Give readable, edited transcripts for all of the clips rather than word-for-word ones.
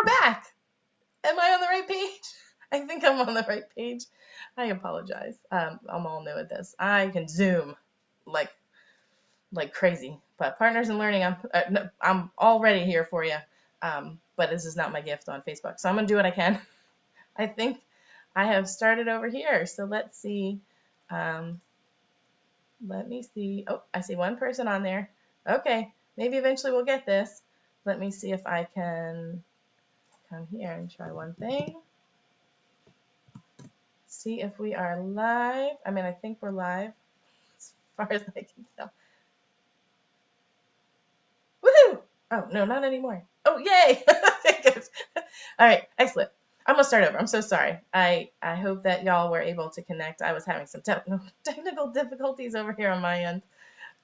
back. Am I on the right page? I think I'm on the right page. I apologize. I'm all new at this. I can Zoom like crazy. But Partners in Learning, I'm already here for you. But this is not my gift on Facebook. So I'm going to do what I can. I think I have started over here. So let's see. Let me see. Oh, I see one person on there. Okay. Maybe eventually we'll get this. Let me see if I can come here and try one thing. See if we are live. I mean, I think we're live as far as I can tell. Woohoo! Oh, no, not anymore. Oh, yay! Okay, good. All right, excellent. I'm going to start over. I'm so sorry. I hope that y'all were able to connect. I was having some technical difficulties over here on my end.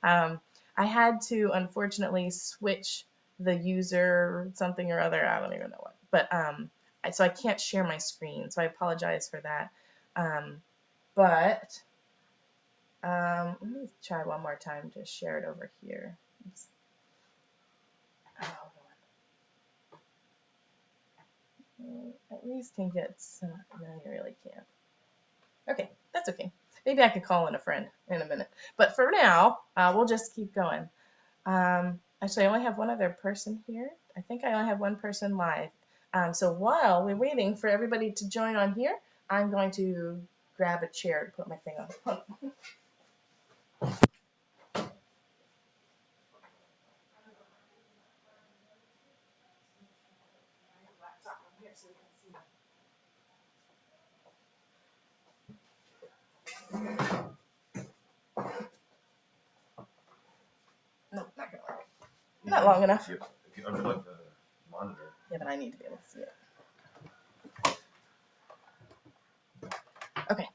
I had to, unfortunately, switch the user something or other. I don't even know what. But so I can't share my screen, so I apologize for that. But let me try one more time to share it over here. At least can get some. No, you really can't. Okay, that's okay. Maybe I could call in a friend in a minute. But for now, we'll just keep going. Actually, I only have one other person here. I think I only have one person live. So while we're waiting for everybody to join on here, I'm going to grab a chair to put my thing on. No, not gonna work. Not long enough. If you unplug the monitor. Yeah, but I need to be able to see it. Okay.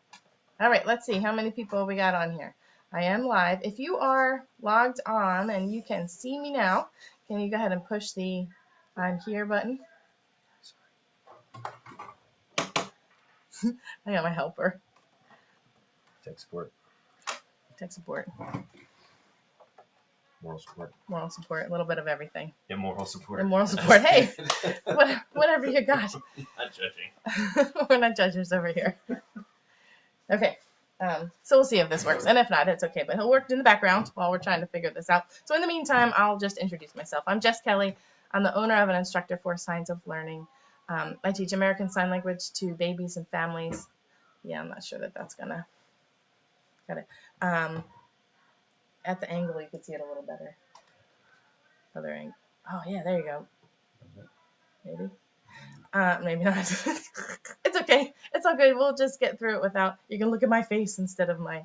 All right, let's see how many people we got on here. I am live. If you are logged on and you can see me now, can you go ahead and push the I'm here button? I got my helper. Tech support. Tech support. Moral support. Moral support. A little bit of everything. Immoral support. Immoral support. Hey, whatever you got. Not judging. We're not judges over here. Okay. So we'll see if this works. And if not, it's okay. But he'll work in the background while we're trying to figure this out. So in the meantime, I'll just introduce myself. I'm Jess Kelly. I'm the owner of an instructor for Signs of Learning. I teach American Sign Language to babies and families. Yeah, I'm not sure that that's going to got it. At the angle, you can see it a little better. Other angle. Oh, yeah, there you go. Maybe. Maybe not. It's okay. It's all good. We'll just get through it without. You can look at my face instead of my.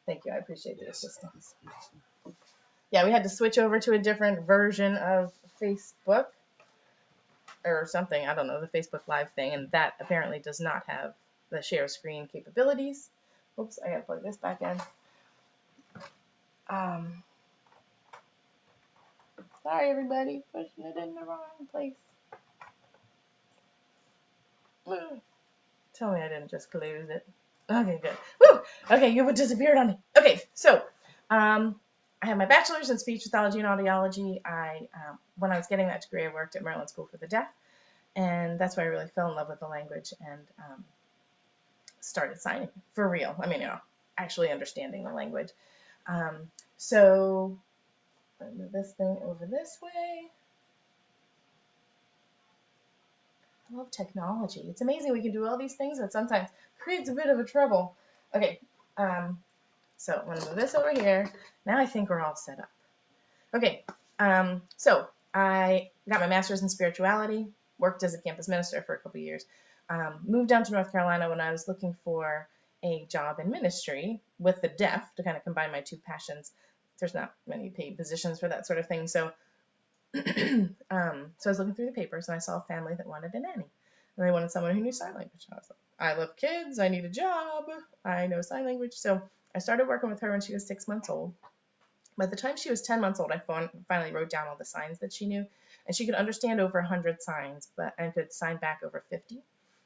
Thank you. I appreciate the assistance. Yeah, we had to switch over to a different version of Facebook or something. I don't know, the Facebook Live thing, and that apparently does not have the share screen capabilities. Oops, I gotta plug this back in. Sorry, everybody, pushing it in the wrong place. Tell me I didn't just close it. Okay, good. Woo! Okay, you disappeared on me. Okay, so I have my bachelor's in speech pathology and audiology. When I was getting that degree, I worked at Maryland School for the Deaf, and that's why I really fell in love with the language and started signing for real. I mean, actually understanding the language. So I'll move this thing over this way. I love technology. It's amazing we can do all these things, but sometimes creates a bit of a trouble. Okay, so I'm going to move this over here. Now I think we're all set up. Okay, so I got my master's in spirituality, worked as a campus minister for a couple years, moved down to North Carolina when I was looking for a job in ministry with the deaf to kind of combine my two passions. There's not many paid positions for that sort of thing, so so I was looking through the papers and I saw a family that wanted a nanny, and they wanted someone who knew sign language. I was like, I love kids, I need a job, I know sign language. So I started working with her when she was 6 months old. By the time she was 10 months old, I finally wrote down all the signs that she knew, and she could understand over 100 signs, and could sign back over 50.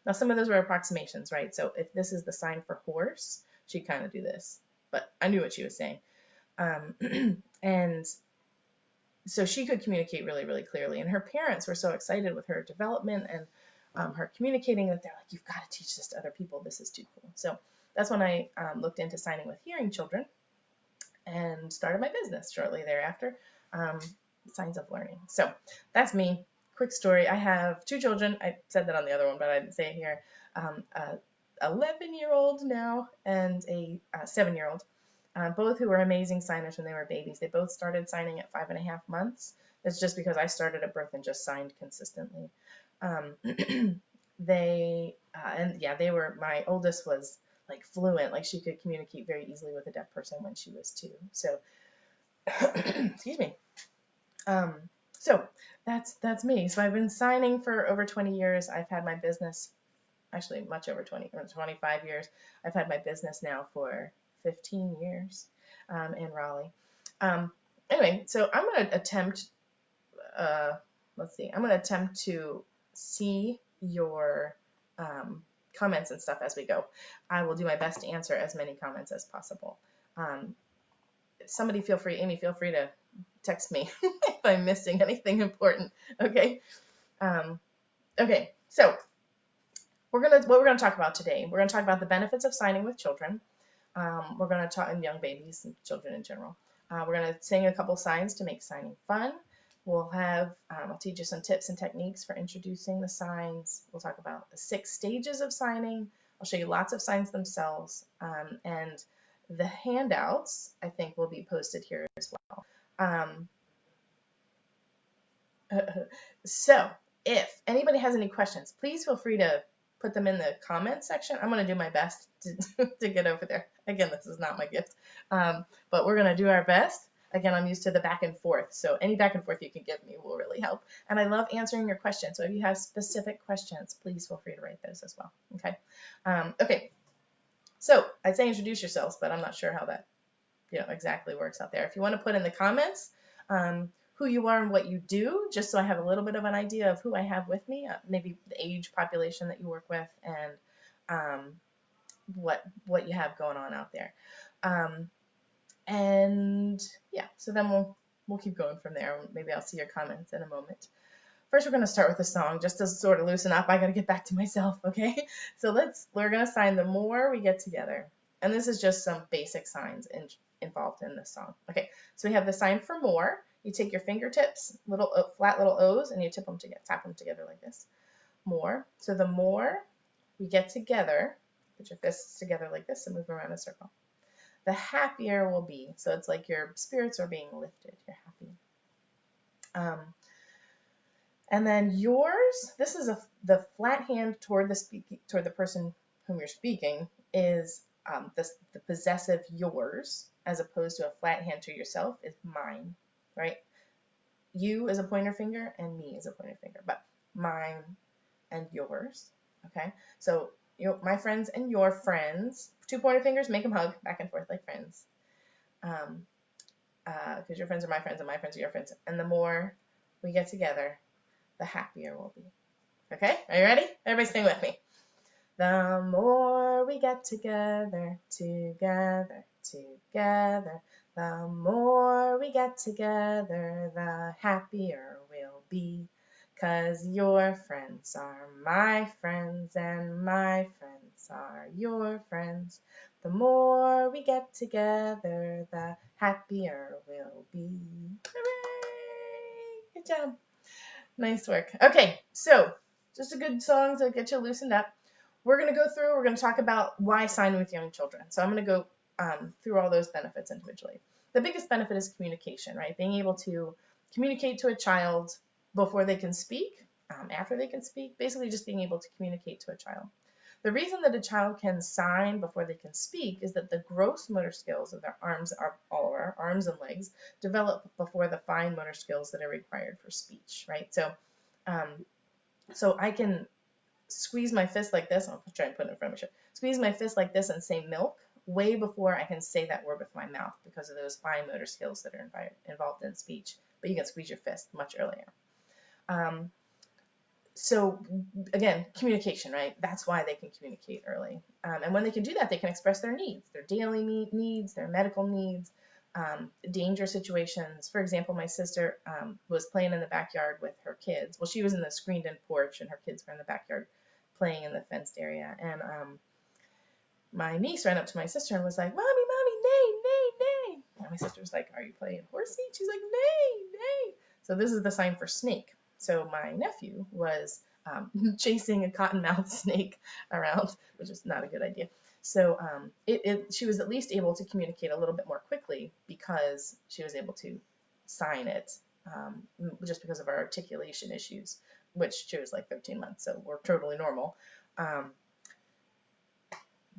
Now, some of those were approximations, right? So if this is the sign for horse, she'd kind of do this, but I knew what she was saying. And so she could communicate really, really clearly. And her parents were so excited with her development and her communicating that they're like, you've got to teach this to other people. This is too cool. So that's when I looked into signing with hearing children and started my business shortly thereafter, Signs of Learning. So that's me. Quick story. I have 2 children. I said that on the other one, but I didn't say it here. A 11-year-old now and a 7-year-old. Both who were amazing signers when they were babies. They both started signing at 5.5 months. It's just because I started at birth and just signed consistently. They were. My oldest was like fluent, like she could communicate very easily with a deaf person when she was 2. So, excuse me. So that's me. So I've been signing for over 20 years. I've had my business, actually much over 25 years. I've had my business now for 15 years in Raleigh. Anyway, so I'm going to attempt, I'm going to attempt to see your comments and stuff as we go. I will do my best to answer as many comments as possible. Somebody Amy, feel free to text me if I'm missing anything important. Okay. Okay. So what we're gonna talk about today. We're gonna talk about the benefits of signing with children. We're gonna talk in young babies and children in general. We're gonna sing a couple signs to make signing fun. We'll have I'll teach you some tips and techniques for introducing the signs. We'll talk about the 6 stages of signing. I'll show you lots of signs themselves, and the handouts I think will be posted here as well. So if anybody has any questions, please feel free to put them in the comments section. I'm going to do my best to get over there. Again, this is not my gift, but we're going to do our best. Again, I'm used to the back and forth, so any back and forth you can give me will really help. And I love answering your questions, so if you have specific questions, please feel free to write those as well. Okay. Okay. So I'd say introduce yourselves, but I'm not sure how that exactly works out there. If you want to put in the comments who you are and what you do, just so I have a little bit of an idea of who I have with me, maybe the age population that you work with, and what you have going on out there. And yeah, so then we'll keep going from there. Maybe I'll see your comments in a moment. First, we're going to start with a song just to sort of loosen up. I got to get back to myself, okay? So we're going to sign The More We Get Together. And this is just some basic signs involved in this song. Okay, so we have the sign for more. You take your fingertips, flat little O's, and you tap them together like this. More. So the more we get together, put your fists together like this and move around in a circle. The happier we'll be. So it's like your spirits are being lifted. You're happy. And then yours, this is the flat hand toward the person whom you're speaking is the possessive yours, as opposed to a flat hand to yourself is mine, right? You is a pointer finger and me is a pointer finger, but mine and yours, okay? So my friends and your friends, 2 pointer fingers, make them hug back and forth like friends. Because your friends are my friends and my friends are your friends. And the more we get together, the happier we'll be. Okay, are you ready? Everybody sing with me. The more we get together, together, together, the more we get together, the happier we'll be. 'Cause your friends are my friends and my friends are your friends. The more we get together, the happier we'll be. Hooray! Good job. Nice work. Okay, so just a good song to get you loosened up. We're going to talk about why sign with young children. So I'm going to go through all those benefits individually. The biggest benefit is communication, right? Being able to communicate to a child before they can speak, after they can speak, basically just being able to communicate to a child. The reason that a child can sign before they can speak is that the gross motor skills of their arms, all of our arms and legs, develop before the fine motor skills that are required for speech, right? So, so I can squeeze my fist like this. I'll try and put it in front of my shirt. Squeeze my fist like this and say milk way before I can say that word with my mouth because of those fine motor skills that are involved in speech. But you can squeeze your fist much earlier. So again, communication, right? That's why they can communicate early. And when they can do that, they can express their needs, their daily needs, their medical needs. danger situations. For example, my sister was playing in the backyard with her kids. Well, she was in the screened-in porch, and her kids were in the backyard playing in the fenced area. And my niece ran up to my sister and was like, "Mommy, mommy, neigh, neigh, neigh." And my sister was like, "Are you playing horsey?" She's like, "Neigh, neigh." So this is the sign for snake. So my nephew was chasing a cottonmouth snake around, which is not a good idea. So she was at least able to communicate a little bit more quickly because she was able to sign it, just because of our articulation issues, which she was like 13 months, so we're totally normal.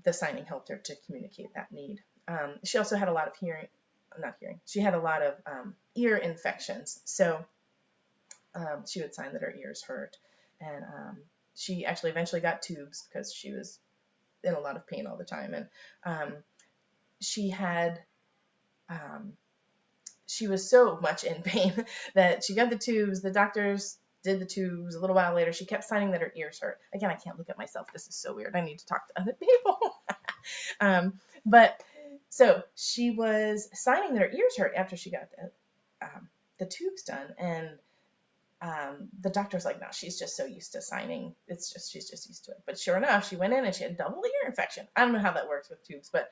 The signing helped her to communicate that need. She also had a lot of she had a lot of ear infections. So she would sign that her ears hurt. And she actually eventually got tubes because she was in a lot of pain all the time. And she was so much in pain that she got the tubes. The doctors did the tubes. A little while later, she kept signing that her ears hurt. Again, I can't look at myself. This is so weird. I need to talk to other people. But so she was signing that her ears hurt after she got the tubes done. And the doctor was like, no, she's just so used to signing. She's just used to it. But sure enough, she went in and she had double ear infection. I don't know how that works with tubes, but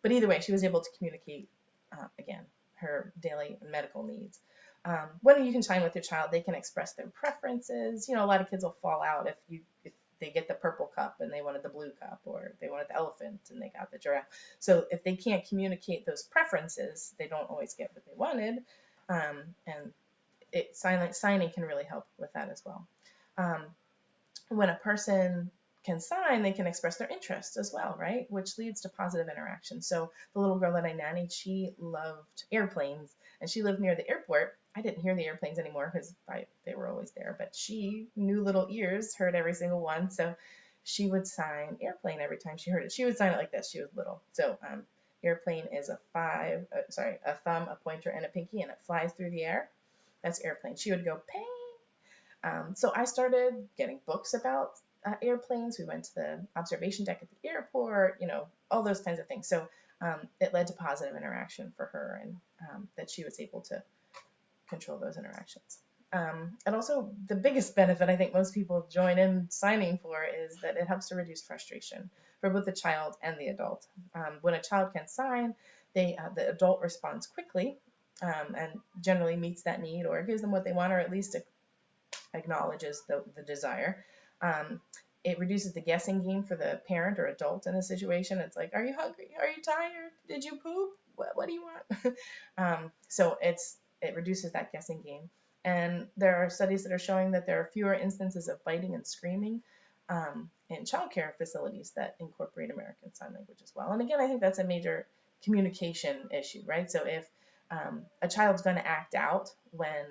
either way, she was able to communicate, again, her daily medical needs. When you can sign with your child, they can express their preferences. A lot of kids will fall out if they get the purple cup and they wanted the blue cup, or they wanted the elephant and they got the giraffe. So if they can't communicate those preferences, they don't always get what they wanted. And signing can really help with that as well. When a person can sign, they can express their interests as well, right? Which leads to positive interaction. So the little girl that I nannied, she loved airplanes, and she lived near the airport. I didn't hear the airplanes anymore because they were always there, but she knew little ears, heard every single one. So she would sign airplane every time she heard it. She would sign it like this. She was little. So airplane is a thumb, a pointer, and a pinky, and it flies through the air. That's airplane. She would go, ping. So I started getting books about airplanes. We went to the observation deck at the airport, all those kinds of things. So it led to positive interaction for her, and that she was able to control those interactions. And also the biggest benefit I think most people join in signing for is that it helps to reduce frustration for both the child and the adult. When a child can sign, the adult responds quickly, and generally meets that need or gives them what they want, or at least acknowledges the desire. It reduces the guessing game for the parent or adult in a situation. It's like, are you hungry? Are you tired? Did you poop? What do you want? So it reduces that guessing game. And there are studies that are showing that there are fewer instances of biting and screaming in childcare facilities that incorporate American Sign Language as well. And again, I think that's a major communication issue, right? So if a child's going to act out when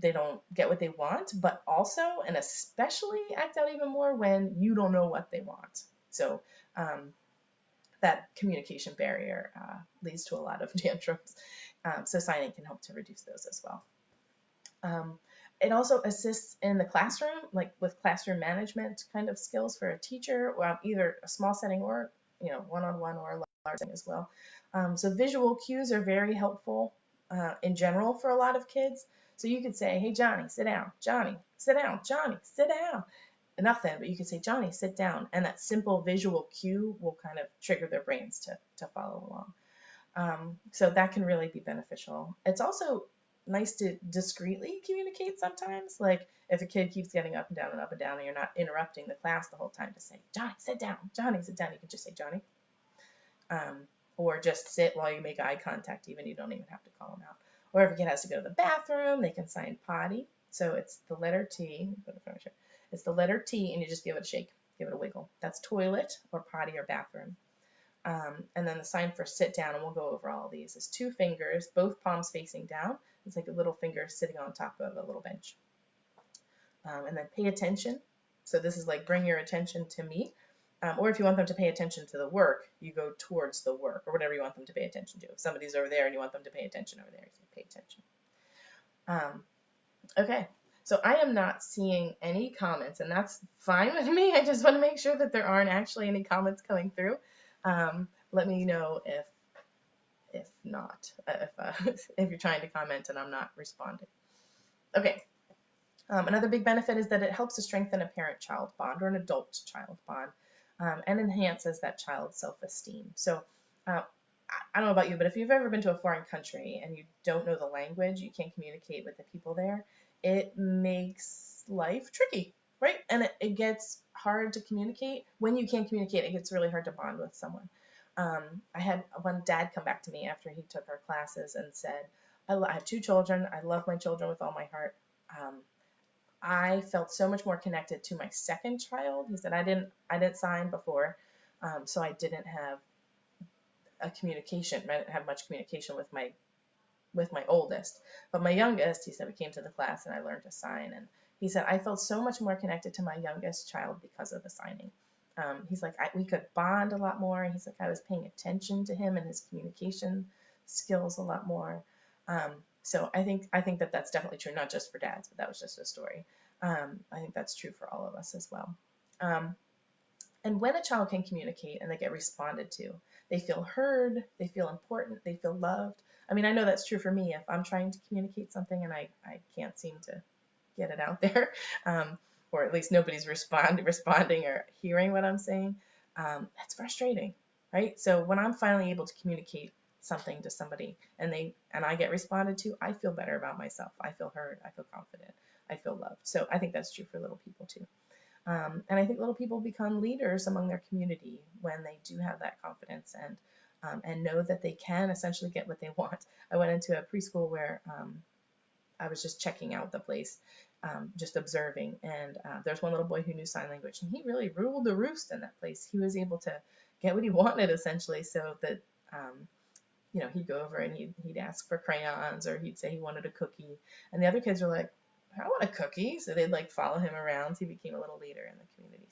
they don't get what they want, but also and especially act out even more when you don't know what they want. So that communication barrier leads to a lot of tantrums. So signing can help to reduce those as well. It also assists in the classroom, like with classroom management kind of skills for a teacher, or either a small setting or one-on-one or a large setting as well. So visual cues are very helpful in general for a lot of kids. So you could say, hey, Johnny, sit down. Johnny, sit down. Johnny, sit down. Nothing, but you could say, Johnny, sit down. And that simple visual cue will kind of trigger their brains to follow along. So that can really be beneficial. It's also nice to discreetly communicate sometimes. Like if a kid keeps getting up and down and up and down and you're not interrupting the class the whole time to say, Johnny, sit down. Johnny, sit down. You can just say, Johnny. Or just sit while you make eye contact, even you don't even have to call them out. Or if a kid has to go to the bathroom, they can sign potty. So it's the letter T. It's the letter T, and you just give it a shake, give it a wiggle. That's toilet or potty or bathroom. And then the sign for sit down, and we'll go over all of these, is 2 fingers, both palms facing down. It's like a little finger sitting on top of a little bench. And then pay attention. So this is like bring your attention to me. Or if you want them to pay attention to the work, you go towards the work, or whatever you want them to pay attention to. If somebody's over there and you want them to pay attention over there, you pay attention. Okay, so I am not seeing any comments, and that's fine with me. I just want to make sure that there aren't actually any comments coming through. Let me know if not, if you're trying to comment and I'm not responding. Okay. Another big benefit is that it helps to strengthen a parent-child bond or an adult-child bond, and enhances that child's self-esteem. So, I don't know about you, but if you've ever been to a foreign country and you don't know the language, you can't communicate with the people there, it makes life tricky, right? And it gets hard to communicate. When you can't communicate, it gets really hard to bond with someone. I had one dad come back to me after he took our classes and said, I have two children. I love my children with all my heart. Um, I felt so much more connected to my second child. He said, I didn't sign before, so I didn't have I didn't have much communication with my oldest. But my youngest, he said, we came to the class and I learned to sign. And he said, I felt so much more connected to my youngest child because of the signing. He's like, we could bond a lot more. He's like, I was paying attention to him and his communication skills a lot more. So I think that that's definitely true, not just for dads, but that was just a story. I think that's true for all of us as well. Um, and when a child can communicate and they get responded to, they feel heard, they feel important, they feel loved. I mean, I know that's true for me. If I'm trying to communicate something and I can't seem to get it out there, or at least nobody's responding or hearing what I'm saying, that's frustrating, right? So when I'm finally able to communicate something to somebody and I get responded to, I feel better about myself. I feel heard. I feel confident. I feel loved. So I think that's true for little people too. And I think little people become leaders among their community when they do have that confidence and know that they can essentially get what they want. I went into a preschool where I was just checking out the place, just observing, and there's one little boy who knew sign language, and he really ruled the roost in that place. He was able to get what he wanted essentially, so that he'd go over and he'd ask for crayons, or he'd say he wanted a cookie, and the other kids were like, I want a cookie. So they'd like follow him around. So he became a little leader in the community.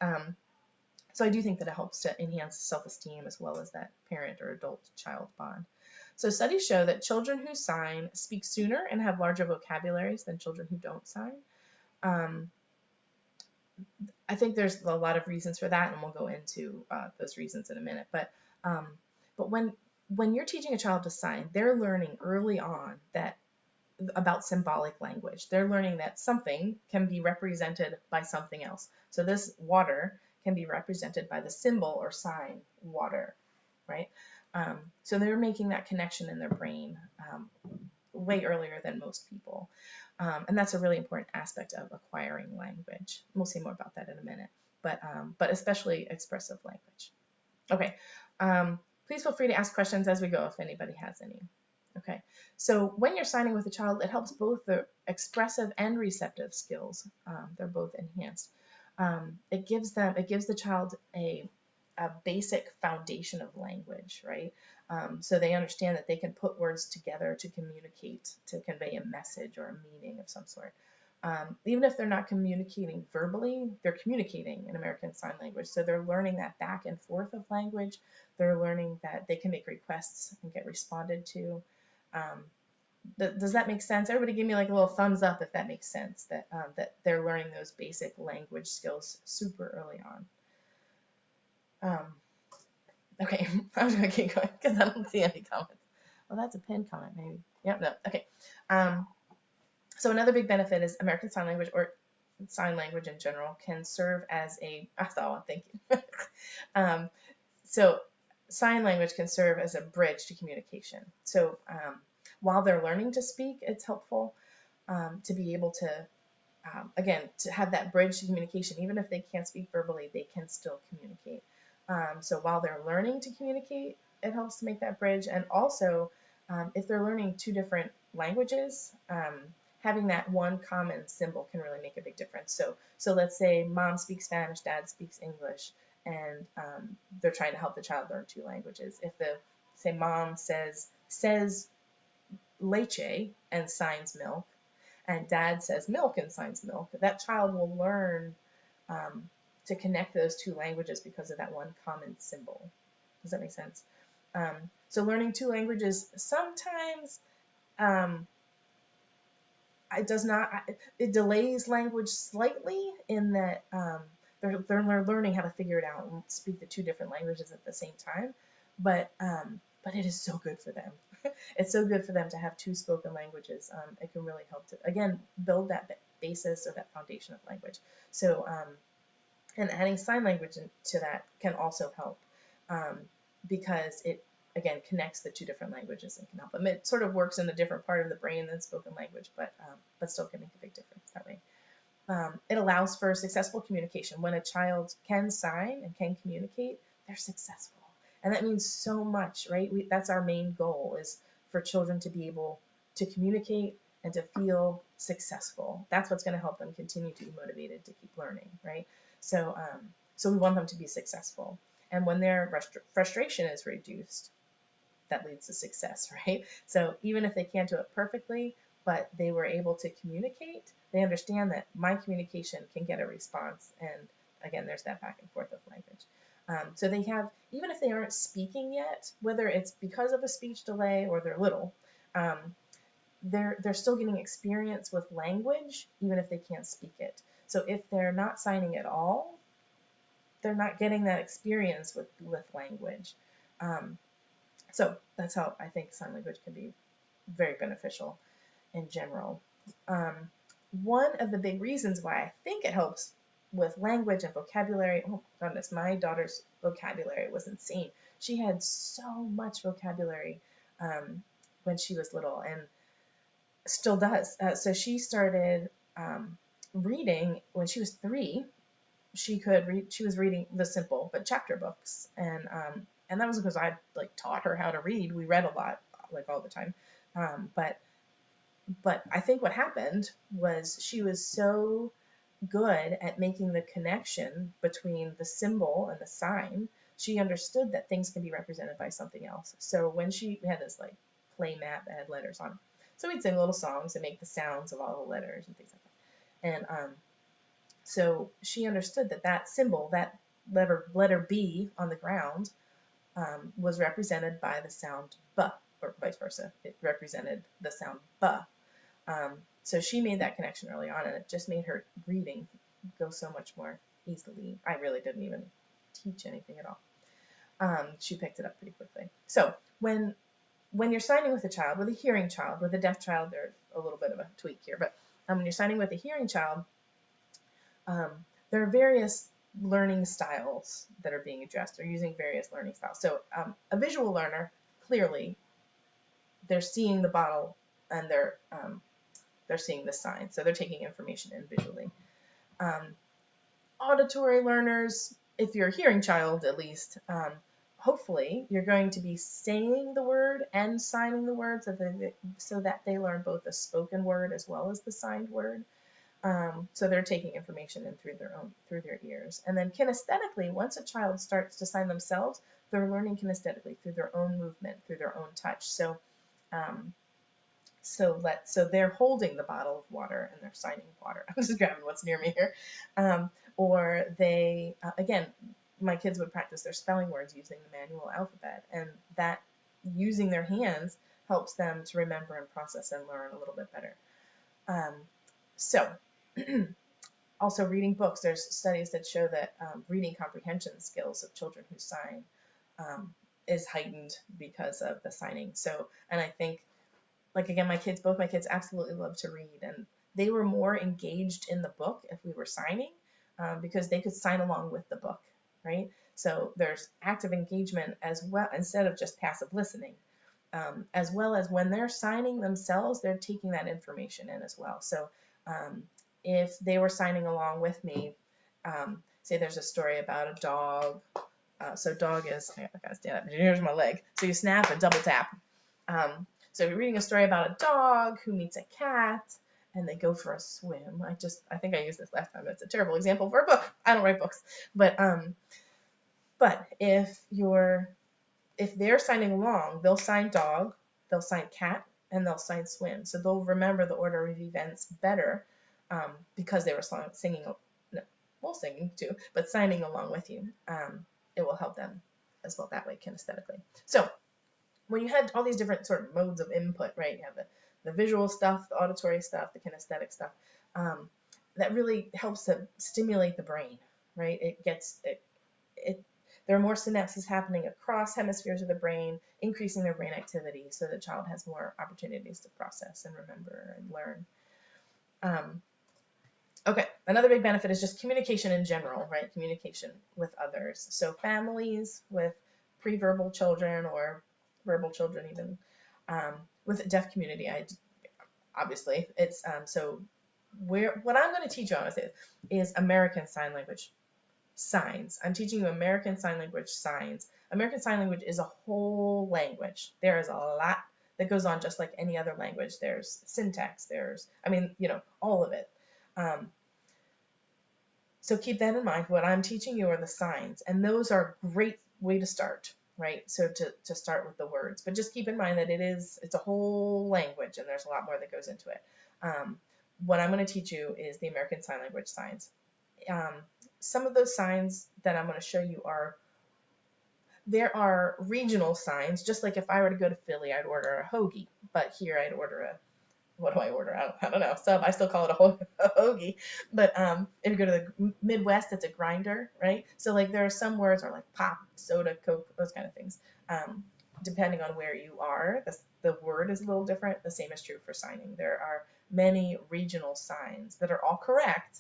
Um, so I do think that it helps to enhance self-esteem as well as that parent or adult-child bond. So studies show that children who sign speak sooner and have larger vocabularies than children who don't sign. Um, I think there's a lot of reasons for that, and we'll go into those reasons in a minute. But when you're teaching a child to sign, they're learning early on that about symbolic language. They're learning that something can be represented by something else. So this water can be represented by the symbol or sign water, right? So they're making that connection in their brain way earlier than most people. And that's a really important aspect of acquiring language. We'll see more about that in a minute, but especially expressive language. Okay, please feel free to ask questions as we go if anybody has any. Okay, so when you're signing with a child, it helps both the expressive and receptive skills. They're both enhanced. It gives the child a basic foundation of language, right? So they understand that they can put words together to communicate, to convey a message or a meaning of some sort. Even if they're not communicating verbally, they're communicating in American Sign Language. So they're learning that back and forth of language. They're learning that they can make requests and get responded to. Does that make sense? Everybody give me like a little thumbs up if that makes sense, that they're learning those basic language skills super early on. Okay, I'm going to keep going because I don't see any comments. Well, that's a pinned comment, maybe. Yep, no, okay. So another big benefit is American Sign Language, or sign language in general, can serve as thank you. So sign language can serve as a bridge to communication. So while they're learning to speak, it's helpful to be able to, again, to have that bridge to communication. Even if they can't speak verbally, they can still communicate. So while they're learning to communicate, it helps to make that bridge. And also, if they're learning two different languages, having that one common symbol can really make a big difference. So let's say mom speaks Spanish, dad speaks English, and they're trying to help the child learn two languages. If say mom says leche and signs milk, and dad says milk and signs milk, that child will learn to connect those two languages because of that one common symbol. Does that make sense? So learning two languages sometimes it delays language slightly in that they're learning how to figure it out and speak the two different languages at the same time. But but it is so good for them. It's so good for them to have two spoken languages. It can really help to, again, build that basis or that foundation of language. So, and adding sign language to that can also help, um, because it, again, connects the two different languages and can help them. It sort of works in a different part of the brain than spoken language, but still can make a big difference that way. It allows for successful communication. When a child can sign and can communicate, they're successful. And that means so much, right? That's our main goal, is for children to be able to communicate and to feel successful. That's what's going to help them continue to be motivated to keep learning, right? So, so we want them to be successful. And when their frustration is reduced, that leads to success, right? So even if they can't do it perfectly, but they were able to communicate, they understand that my communication can get a response. And again, there's that back and forth of language. So they have, even if they aren't speaking yet, whether it's because of a speech delay or they're little, um, they're still getting experience with language, even if they can't speak it. So if they're not signing at all, they're not getting that experience with language. Um, so that's how I think sign language can be very beneficial in general. Um, one of the big reasons why I think it helps with language and vocabulary, oh my goodness, my daughter's vocabulary was insane. She had so much vocabulary when she was little, and still does. So she started reading when she was 3. She could read. She was reading the simple but chapter books, and that was because I like taught her how to read. We read a lot, like all the time, but I think what happened was she was so good at making the connection between the symbol and the sign. She understood that things can be represented by something else. So when we had this like play mat that had letters on it, so we'd sing little songs and make the sounds of all the letters and things like that. And so she understood that symbol, that letter B on the ground, was represented by the sound B, or vice versa. It represented the sound B. So she made that connection early on, and it just made her reading go so much more easily. I really didn't even teach anything at all. She picked it up pretty quickly. So when you're signing with a child, with a hearing child, with a deaf child, there's a little bit of a tweak here, but when you're signing with a hearing child, there are various learning styles that are being addressed. They're using various learning styles. So a visual learner, clearly, they're seeing the bottle and they're seeing the sign. So they're taking information in visually. Auditory learners, if you're a hearing child at least, hopefully you're going to be saying the word and signing the word so that they learn both the spoken word as well as the signed word. So they're taking information in through their ears. And then kinesthetically, once a child starts to sign themselves, they're learning kinesthetically through their own movement, through their own touch. So they're holding the bottle of water and they're signing water. I'm just grabbing what's near me here. Or they, again, my kids would practice their spelling words using the manual alphabet, and that using their hands helps them to remember and process and learn a little bit better. So also reading books, there's studies that show that reading comprehension skills of children who sign is heightened because of the signing. So, and I think, like again, both my kids absolutely love to read, and they were more engaged in the book if we were signing, because they could sign along with the book, right? So there's active engagement as well, instead of just passive listening. As well as when they're signing themselves, they're taking that information in as well. So if they were signing along with me, say there's a story about a dog. So dog is, I gotta stand up, here's my leg. So you snap and double tap. So you're reading a story about a dog who meets a cat and they go for a swim. I think I used this last time. It's a terrible example for a book. I don't write books. But if they're signing along, they'll sign dog, they'll sign cat, and they'll sign swim. So they'll remember the order of events better because they were singing too, but signing along with you. It will help them as well that way kinesthetically. So when you had all these different sort of modes of input, right? You have the visual stuff, the auditory stuff, the kinesthetic stuff. That really helps to stimulate the brain, right? there are more synapses happening across hemispheres of the brain, increasing their brain activity so the child has more opportunities to process and remember and learn. Okay, another big benefit is just communication in general, right? Communication with others. So families with pre-verbal children or verbal children even, with a deaf community, obviously it's so what I'm going to teach you on is American Sign Language signs. I'm teaching you American Sign Language signs. American Sign Language is a whole language. There is a lot that goes on just like any other language. There's syntax, all of it. So keep that in mind. What I'm teaching you are the signs, and those are a great way to start, right? So to start with the words, but just keep in mind that it's a whole language, and there's a lot more that goes into it. What I'm going to teach you is the American Sign Language signs. Some of those signs that I'm going to show you there are regional signs, just like if I were to go to Philly, I'd order a hoagie, but here I'd order what do I order? I don't know. I still call it a hoagie. But if you go to the Midwest, it's a grinder, right? So like there are some words are like pop, soda, Coke, those kind of things. Depending on where you are, the word is a little different. The same is true for signing. There are many regional signs that are all correct,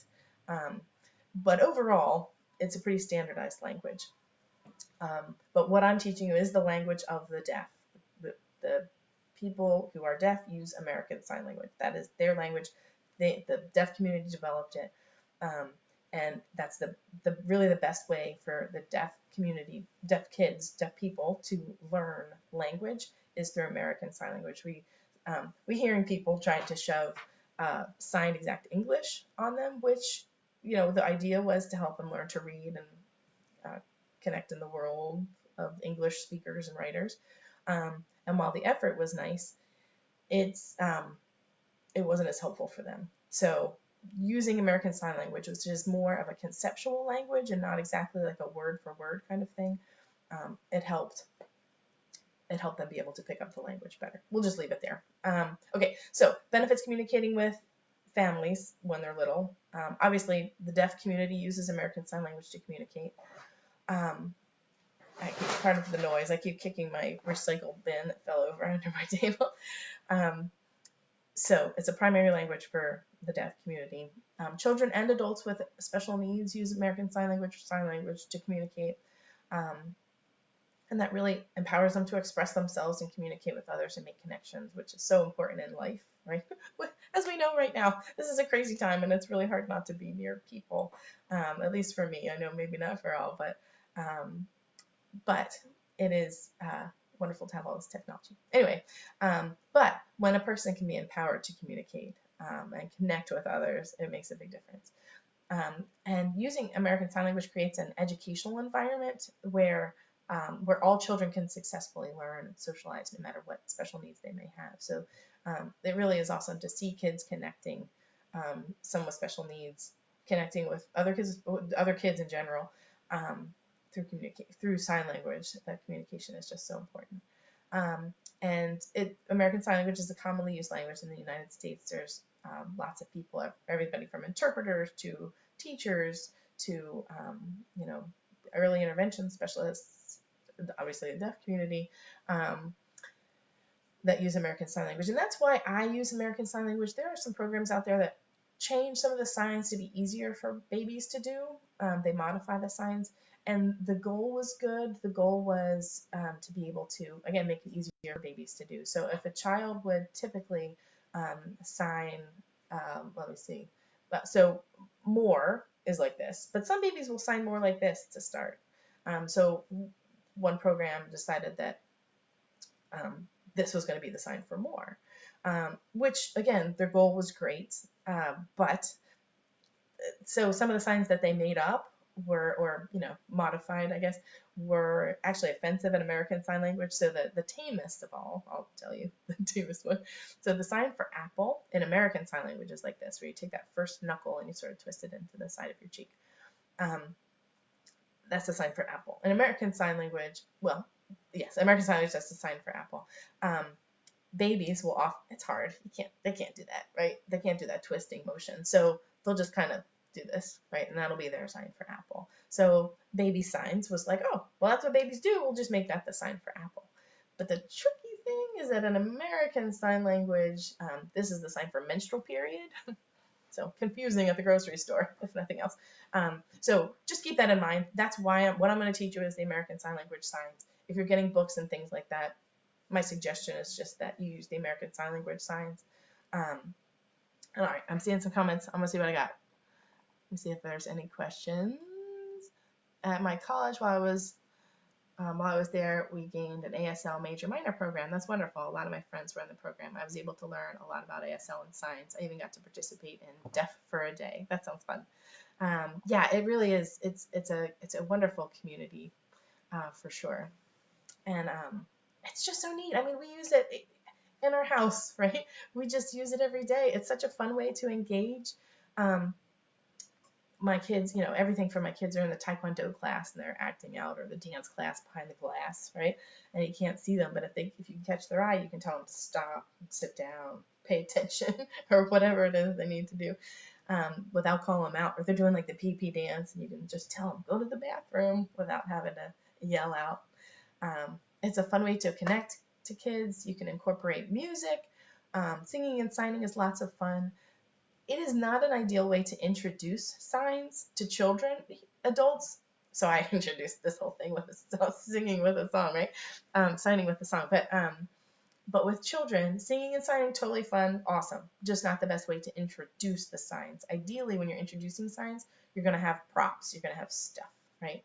but overall, it's a pretty standardized language. But what I'm teaching you is the language of the deaf. The people who are deaf use American Sign Language. That is their language. The deaf community developed it, and that's really the best way for the deaf community, deaf kids, deaf people to learn language is through American Sign Language. We hearing people trying to shove signed exact English on them, which the idea was to help them learn to read and connect in the world of English speakers and writers. And while the effort was nice, it wasn't as helpful for them. So using American Sign Language, which is more of a conceptual language and not exactly like a word for word kind of thing, it helped them be able to pick up the language better. We'll just leave it there. Okay, so benefits communicating with families when they're little. Obviously, the deaf community uses American Sign Language to communicate. Part of the noise, I keep kicking my recycle bin that fell over under my table. So it's a primary language for the deaf community. Children and adults with special needs use American Sign Language to communicate. And that really empowers them to express themselves and communicate with others and make connections, which is so important in life, right? As we know right now, this is a crazy time and it's really hard not to be near people, at least for me. I know maybe not for all, but it is wonderful to have all this technology. Anyway, but when a person can be empowered to communicate and connect with others, it makes a big difference. And using American Sign Language creates an educational environment where all children can successfully learn and socialize no matter what special needs they may have. So it really is awesome to see kids connecting, some with special needs, connecting with other kids in general, through sign language. That communication is just so important. And American Sign Language is a commonly used language in the United States. There's lots of people, everybody from interpreters to teachers to early intervention specialists, obviously the deaf community, that use American Sign Language. And that's why I use American Sign Language. There are some programs out there that change some of the signs to be easier for babies to do. They modify the signs. And the goal was good. The goal was to be able to, again, make it easier for babies to do. So if a child would typically sign, let me see. So more is like this, but some babies will sign more like this to start. So one program decided that this was going to be the sign for more, which again, their goal was great. But so some of the signs that they made up or modified, I guess, were actually offensive in American Sign Language. So the tamest of all, I'll tell you, the tamest one. So the sign for apple in American Sign Language is like this, where you take that first knuckle and you sort of twist it into the side of your cheek. That's the sign for apple. In American Sign Language, well, yes, American Sign Language, that's the sign for apple. Babies will it's hard. They can't do that, right? They can't do that twisting motion. So they'll just kind of do this, right? And that'll be their sign for apple. So baby signs was like, oh, well, that's what babies do. We'll just make that the sign for apple. But the tricky thing is that in American Sign Language, this is the sign for menstrual period. So confusing at the grocery store, if nothing else. So just keep that in mind. That's why what I'm going to teach you is the American Sign Language signs. If you're getting books and things like that, my suggestion is just that you use the American Sign Language signs. All right, I'm seeing some comments. I'm going to see what I got. Let me see if there's any questions. At my college, while I was there, we gained an ASL major minor program. That's wonderful. A lot of my friends were in the program. I was able to learn a lot about ASL and signs. I even got to participate in Deaf for a Day. That sounds fun. Yeah, it really is. It's a wonderful community for sure. And it's just so neat. I mean, we use it in our house, right? We just use it every day. It's such a fun way to engage. My kids, everything for my kids are in the Taekwondo class and they're acting out, or the dance class behind the glass, right? And you can't see them, but if you can catch their eye, you can tell them to stop, sit down, pay attention, or whatever it is they need to do, without calling them out. Or they're doing like the pee-pee dance, and you can just tell them, go to the bathroom, without having to yell out. It's a fun way to connect to kids. You can incorporate music. Singing and signing is lots of fun. It is not an ideal way to introduce signs to children, adults. So I introduced this whole thing with singing with a song, right? Signing with a song. But with children, singing and signing, totally fun, awesome. Just not the best way to introduce the signs. Ideally, when you're introducing signs, you're going to have props. You're going to have stuff, right?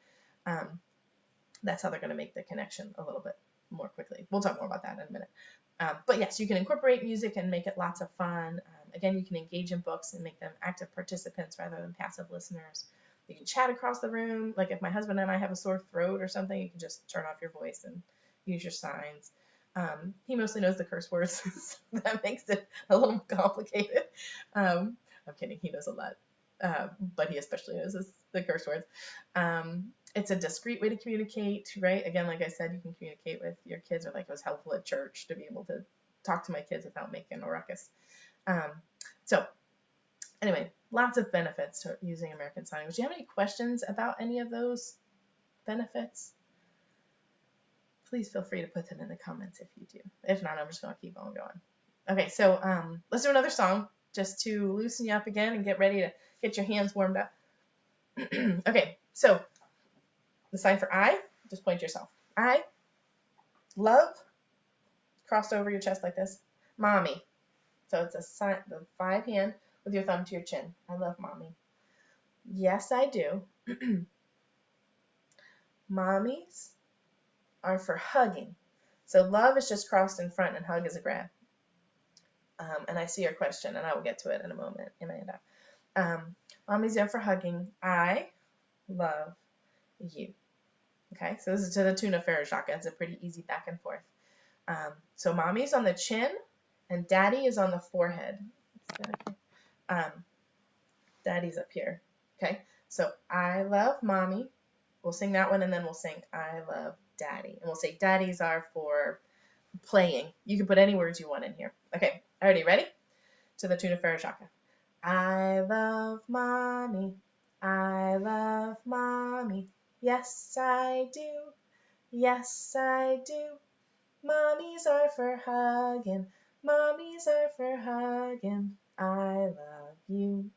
That's how they're going to make the connection a little bit more quickly. We'll talk more about that in a minute. But yes, you can incorporate music and make it lots of fun. Again, you can engage in books and make them active participants rather than passive listeners. You can chat across the room. Like if my husband and I have a sore throat or something, you can just turn off your voice and use your signs. He mostly knows the curse words. So that makes it a little complicated. I'm kidding. He knows a lot. But he especially knows the curse words. It's a discreet way to communicate, right? Again, like I said, you can communicate with your kids, or like it was helpful at church to be able to talk to my kids without making a ruckus. So anyway, lots of benefits to using American Sign Language. Do you have any questions about any of those benefits? Please feel free to put them in the comments if you do. If not, I'm just going to keep on going. Okay, so let's do another song just to loosen you up again and get ready to get your hands warmed up. Okay, so the sign for I, just point to yourself. I love, crossed over your chest like this, mommy. So it's a sign, the 5 hand with your thumb to your chin. I love mommy. Yes, I do. Mommies are for hugging. So love is just crossed in front and hug is a grab. And I see your question, and I will get to it in a moment, Amanda. Mommies are for hugging. I love you. Okay, so this is to the tune of Farajaka. It's a pretty easy back and forth. So mommy's on the chin, and daddy is on the forehead. Daddy's up here. Okay, so I love mommy. We'll sing that one, and then we'll sing I love daddy. And we'll say daddies are for playing. You can put any words you want in here. Okay, already ready? To the tune of Farajaka. I love mommy. I love mommy. Yes, I do. Yes, I do. Mommies are for hugging. Mommies are for hugging. I love you.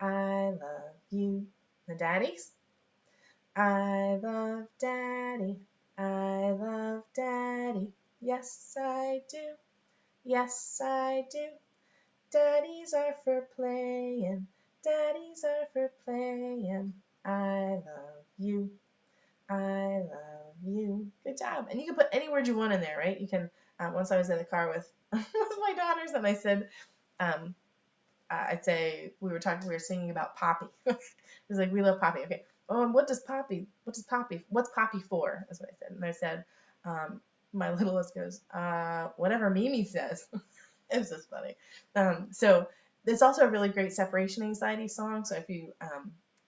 I love you. The daddies? I love daddy. I love daddy. Yes, I do. Yes, I do. Daddies are for playing. Daddies are for playing. I love you. I love you. Good job. And you can put any word you want in there, right? You can, once I was in the car with my daughters and I said, I'd say we were singing about Poppy. It was like, we love Poppy. Okay. What's Poppy for? That's what I said. And I said, my littlest goes, whatever Mimi says. It was just funny. So it's also a really great separation anxiety song. So if you,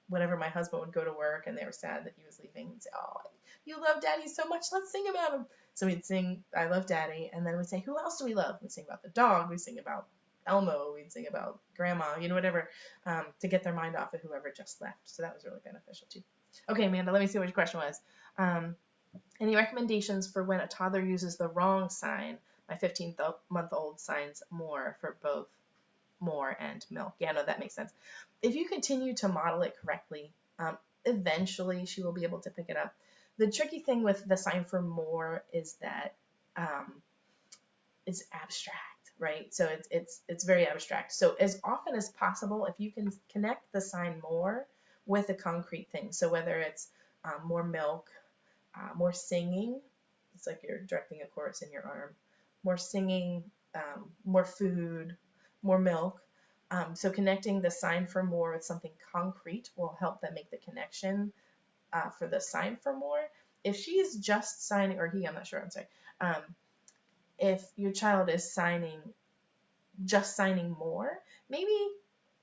whenever my husband would go to work and they were sad that he was leaving, he'd say, oh, you love daddy so much, let's sing about him. So we'd sing I love daddy, and then we'd say, who else do we love? We'd sing about the dog, we'd sing about Elmo, we'd sing about grandma, whatever, to get their mind off of whoever just left. So that was really beneficial too. Okay, Amanda, let me see what your question was. Any recommendations for when a toddler uses the wrong sign? My 15-month-old signs more for both more and milk. Yeah, no, that makes sense. If you continue to model it correctly, eventually she will be able to pick it up. The tricky thing with the sign for more is that it's abstract, right? So it's very abstract. So as often as possible, if you can connect the sign more with a concrete thing, so whether it's more milk, more singing, it's like you're directing a chorus in your arm, more singing, more food, more milk. So connecting the sign for more with something concrete will help them make the connection for the sign for more. If she's just signing, or he, I'm not sure, I'm sorry. If your child is just signing more, maybe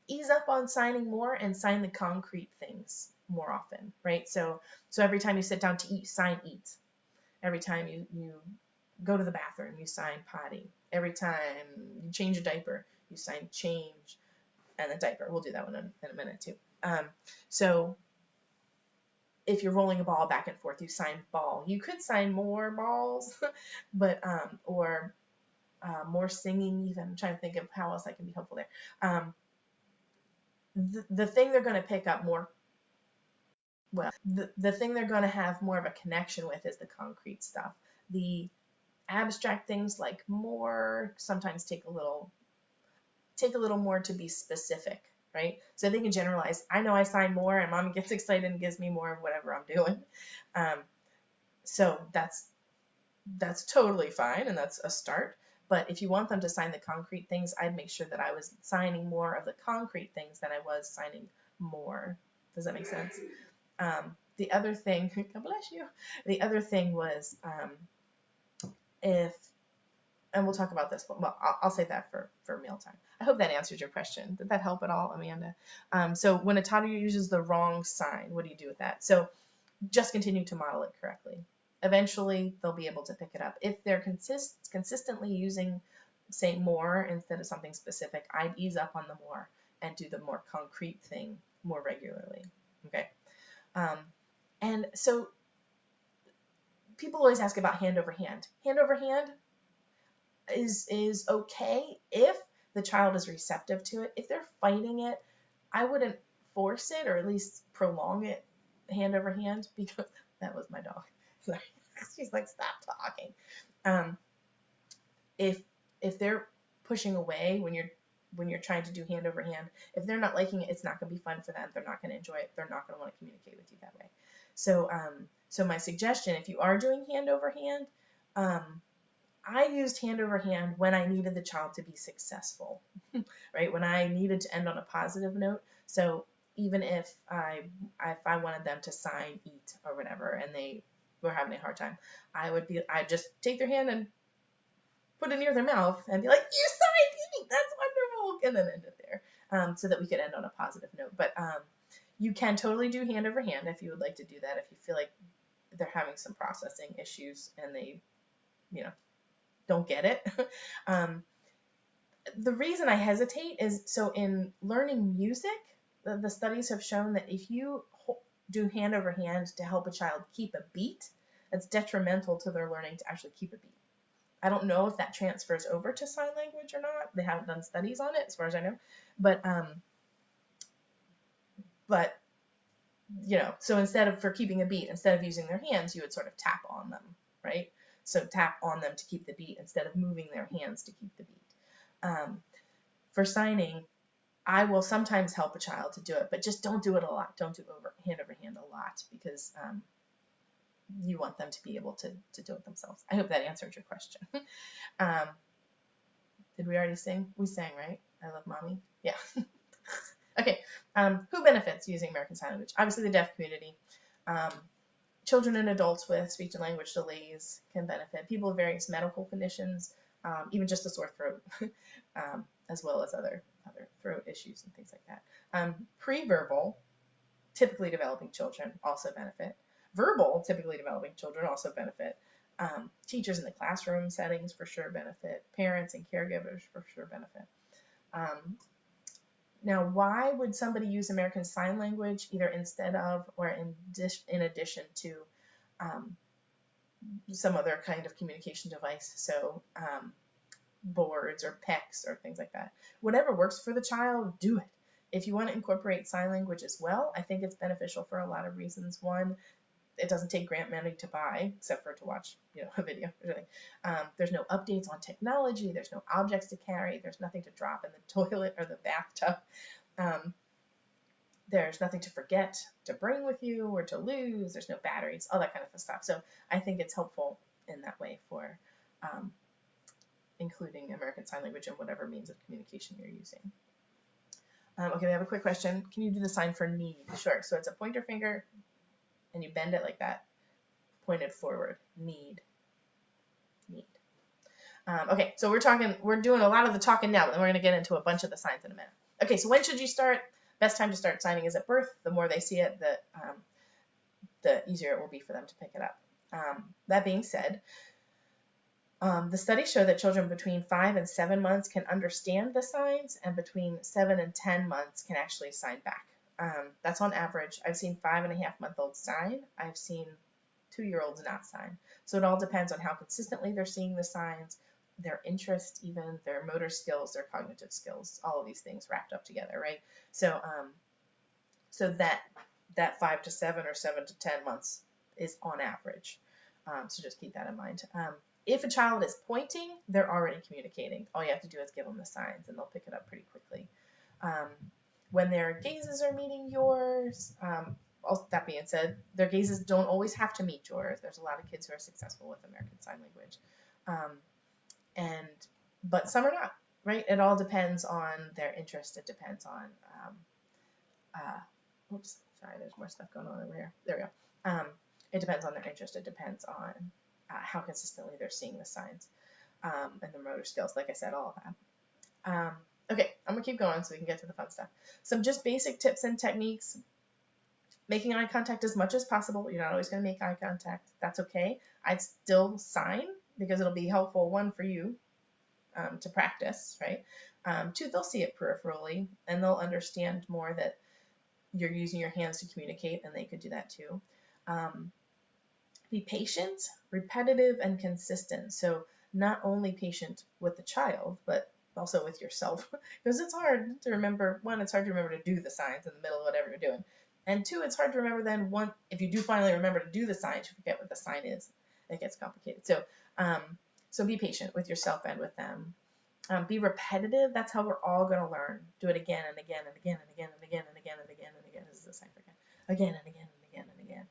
ease up on signing more and sign the concrete things more often, right? So every time you sit down to eat, sign eat. Every time you go to the bathroom, you sign potty. Every time you change a diaper, you sign change and a diaper. We'll do that one in a minute too. So if you're rolling a ball back and forth, you sign ball. You could sign more balls, but or more singing even. I'm trying to think of how else I can be helpful there. The thing they're going to pick up more, well, the thing they're going to have more of a connection with is the concrete stuff. The abstract things like more sometimes take a little more to be specific, right? So they can generalize. I know I sign more, and mommy gets excited and gives me more of whatever I'm doing. So that's totally fine, and that's a start. But if you want them to sign the concrete things, I'd make sure that I was signing more of the concrete things than I was signing more. Does that make sense? The other thing, God bless you. The other thing was if, and we'll talk about this, well, I'll say that for mealtime. I hope that answers your question. Did that help at all, Amanda? So when a toddler uses the wrong sign, what do you do with that? So just continue to model it correctly. Eventually, they'll be able to pick it up. If they're consistently using, say, more instead of something specific, I'd ease up on the more and do the more concrete thing more regularly. Okay. And so people always ask about hand over hand. Hand over hand is okay if the child is receptive to it. If they're fighting it, I wouldn't force it or at least prolong it hand over hand, because that was my dog. Sorry. She's like, stop talking. If they're pushing away when you're trying to do hand over hand, if they're not liking it, it's not going to be fun for them. They're not going to enjoy it. They're not going to want to communicate with you that way. So my suggestion, if you are doing hand over hand, I used hand over hand when I needed the child to be successful, right? When I needed to end on a positive note. So even if I wanted them to sign eat or whatever, and they were having a hard time, I'd just take their hand and put it near their mouth and be like, you signed eat, that's wonderful, and then end it there, so that we could end on a positive note. But you can totally do hand over hand if you would like to do that, if you feel like they're having some processing issues and they, don't get it. The reason I hesitate is, so in learning music, the studies have shown that if you do hand over hand to help a child keep a beat, that's detrimental to their learning to actually keep a beat. I don't know if that transfers over to sign language or not. They haven't done studies on it, as far as I know. But so for keeping a beat, instead of using their hands, you would sort of tap on them, right? So tap on them to keep the beat instead of moving their hands to keep the beat. For signing, I will sometimes help a child to do it, but just don't do it a lot. Don't do hand over hand a lot, because you want them to be able to do it themselves. I hope that answered your question. Did we already sing? We sang, right? I love mommy. Yeah. Okay. Who benefits using American Sign Language? Obviously the deaf community. Children and adults with speech and language delays can benefit. People with various medical conditions, even just a sore throat, as well as other throat issues and things like that. Pre-verbal, typically developing children also benefit. Verbal, typically developing children also benefit. Teachers in the classroom settings for sure benefit. Parents and caregivers for sure benefit. Now, why would somebody use American Sign Language either instead of or in addition to some other kind of communication device? So boards or PECs or things like that. Whatever works for the child, do it. If you want to incorporate sign language as well, I think it's beneficial for a lot of reasons. One, it doesn't take grant money to buy, except for to watch, a video or something. There's no updates on technology. There's no objects to carry. There's nothing to drop in the toilet or the bathtub. There's nothing to forget to bring with you or to lose. There's no batteries, all that kind of stuff. So I think it's helpful in that way for including American Sign Language in whatever means of communication you're using. Okay, we have a quick question. Can you do the sign for need? Sure. So it's a pointer finger, and you bend it like that, pointed forward. Need. Okay, so we're doing a lot of the talking now, but then we're going to get into a bunch of the signs in a minute. Okay, so when should you start? Best time to start signing is at birth. The more they see it, the easier it will be for them to pick it up. That being said, the studies show that children between 5 and 7 months can understand the signs, and between 7 and 10 months can actually sign back. That's on average. I've seen 5.5-month-olds sign. I've seen 2-year-olds not sign. So it all depends on how consistently they're seeing the signs, their interest, even their motor skills, their cognitive skills, all of these things wrapped up together, right? So, so that 5 to 7 or 7 to 10 months is on average. So just keep that in mind. If a child is pointing, they're already communicating. All you have to do is give them the signs, and they'll pick it up pretty quickly. When their gazes are meeting yours, that being said, their gazes don't always have to meet yours. There's a lot of kids who are successful with American Sign Language. But some are not, right? It all depends on their interest. It depends on, oops, sorry, there's more stuff going on over here. There we go. It depends on their interest. It depends on how consistently they're seeing the signs and the motor skills, like I said, all of that. Okay, I'm going to keep going so we can get to the fun stuff. Some just basic tips and techniques. Making eye contact as much as possible. You're not always going to make eye contact. That's okay. I'd still sign because it'll be helpful, one, for you to practice, right? 2, they'll see it peripherally, and they'll understand more that you're using your hands to communicate, and they could do that too. Be patient, repetitive, and consistent. So not only patient with the child, but also with yourself, because it's hard to remember. One, it's hard to remember to do the signs in the middle of whatever you're doing. And 2, it's hard to remember then, if you do finally remember to do the signs, you forget what the sign is. It gets complicated. So be patient with yourself and with them. Be repetitive. That's how we're all going to learn. Do it again and again and again and again and again and again and again and again. This is the sign for again. Again and again and again and again.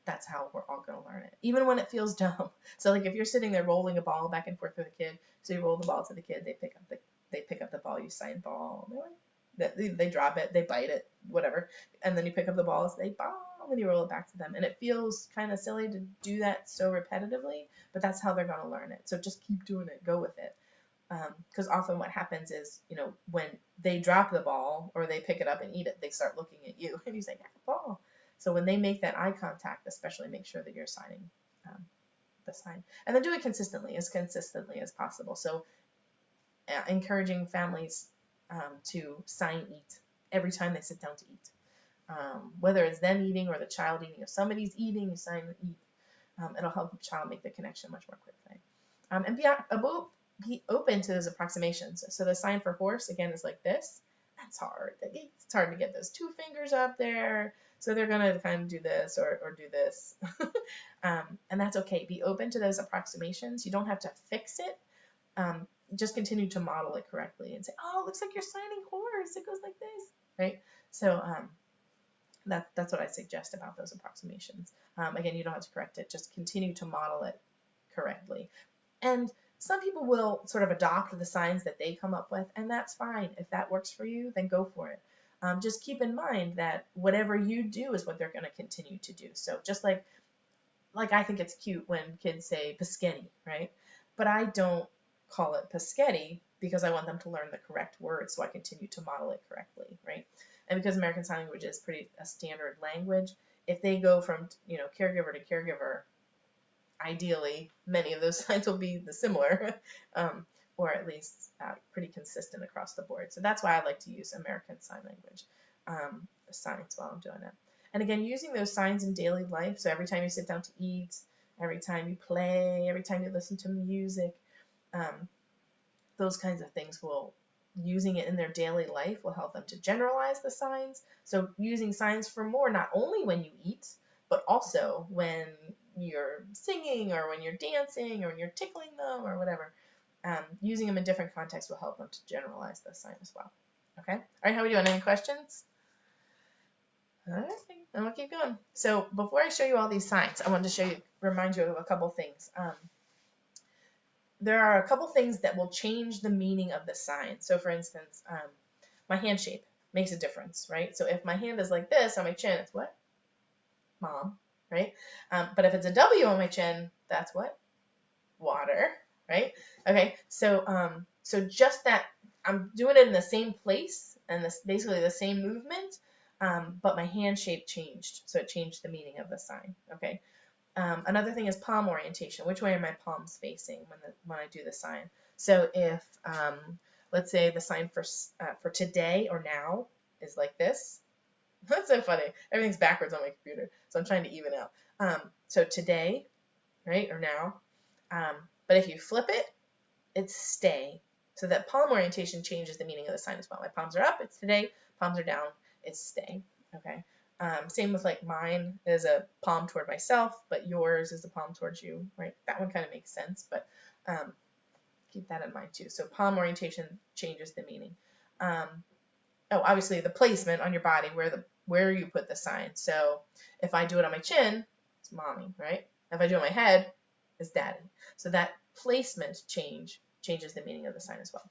That's how we're all going to learn it, even when it feels dumb. So like if you're sitting there rolling a ball back and forth with a kid, so you roll the ball to the kid, they pick up the ball, you sign ball. They drop it, they bite it, whatever, and then you pick up the balls, they ball, and you roll it back to them. And it feels kind of silly to do that so repetitively, but that's how they're going to learn it. So just keep doing it, go with it. Because often what happens is, when they drop the ball or they pick it up and eat it, they start looking at you, and you say, "Yeah, ball." So when they make that eye contact, especially make sure that you're signing the sign, and then do it consistently as possible. So encouraging families to sign eat every time they sit down to eat. Whether it's them eating or the child eating. If somebody's eating, you sign eat. It'll help the child make the connection much more quickly. And be open to those approximations. So the sign for horse, again, is like this. That's hard. It's hard to get those 2 fingers up there. So they're going to kind of do this or do this. And that's okay. Be open to those approximations. You don't have to fix it. Just continue to model it correctly and say, "Oh, it looks like you're signing horse. It goes like this," right? So that's what I suggest about those approximations. Again, you don't have to correct it. Just continue to model it correctly. And some people will sort of adopt the signs that they come up with, and that's fine. If that works for you, then go for it. Just keep in mind that whatever you do is what they're going to continue to do. So just like I think it's cute when kids say Paschetti, right? But I don't call it Paschetti because I want them to learn the correct words, so I continue to model it correctly, right? And because American Sign Language is a standard language, if they go from caregiver to caregiver, ideally many of those signs will be similar, or at least pretty consistent across the board. So that's why I like to use American Sign Language signs while I'm doing it. And again, using those signs in daily life, so every time you sit down to eat, every time you play, every time you listen to music, those kinds of things using it in their daily life will help them to generalize the signs. So using signs for more, not only when you eat, but also when you're singing or when you're dancing or when you're tickling them or whatever. Using them in different contexts will help them to generalize the sign as well. Okay? All right, how are we doing? Any questions? All right, and we'll keep going. So before I show you all these signs, I wanted to remind you of a couple things. There are a couple things that will change the meaning of the sign. So for instance, my hand shape makes a difference, right? So if my hand is like this on my chin, it's what? Mom, right? But if it's a W on my chin, that's what? Water, right? Okay, so just that I'm doing it in the same place and this basically the same movement, but my hand shape changed, so it changed the meaning of the sign. Okay. Another thing is palm orientation. Which way are my palms facing when I do the sign? So if let's say the sign for today or now is like this. That's so funny. Everything's backwards on my computer, so I'm trying to even out. So today, right, or now. But if you flip it, it's stay. So that palm orientation changes the meaning of the sign as well. My palms are up, it's today. Palms are down, it's stay. Okay. Same with like mine is a palm toward myself, but yours is a palm towards you, right? That one kind of makes sense, but keep that in mind too. So palm orientation changes the meaning. Obviously the placement on your body, where you put the sign. So if I do it on my chin, it's mommy, right? If I do it on my head, it's daddy. So that placement changes the meaning of the sign as well.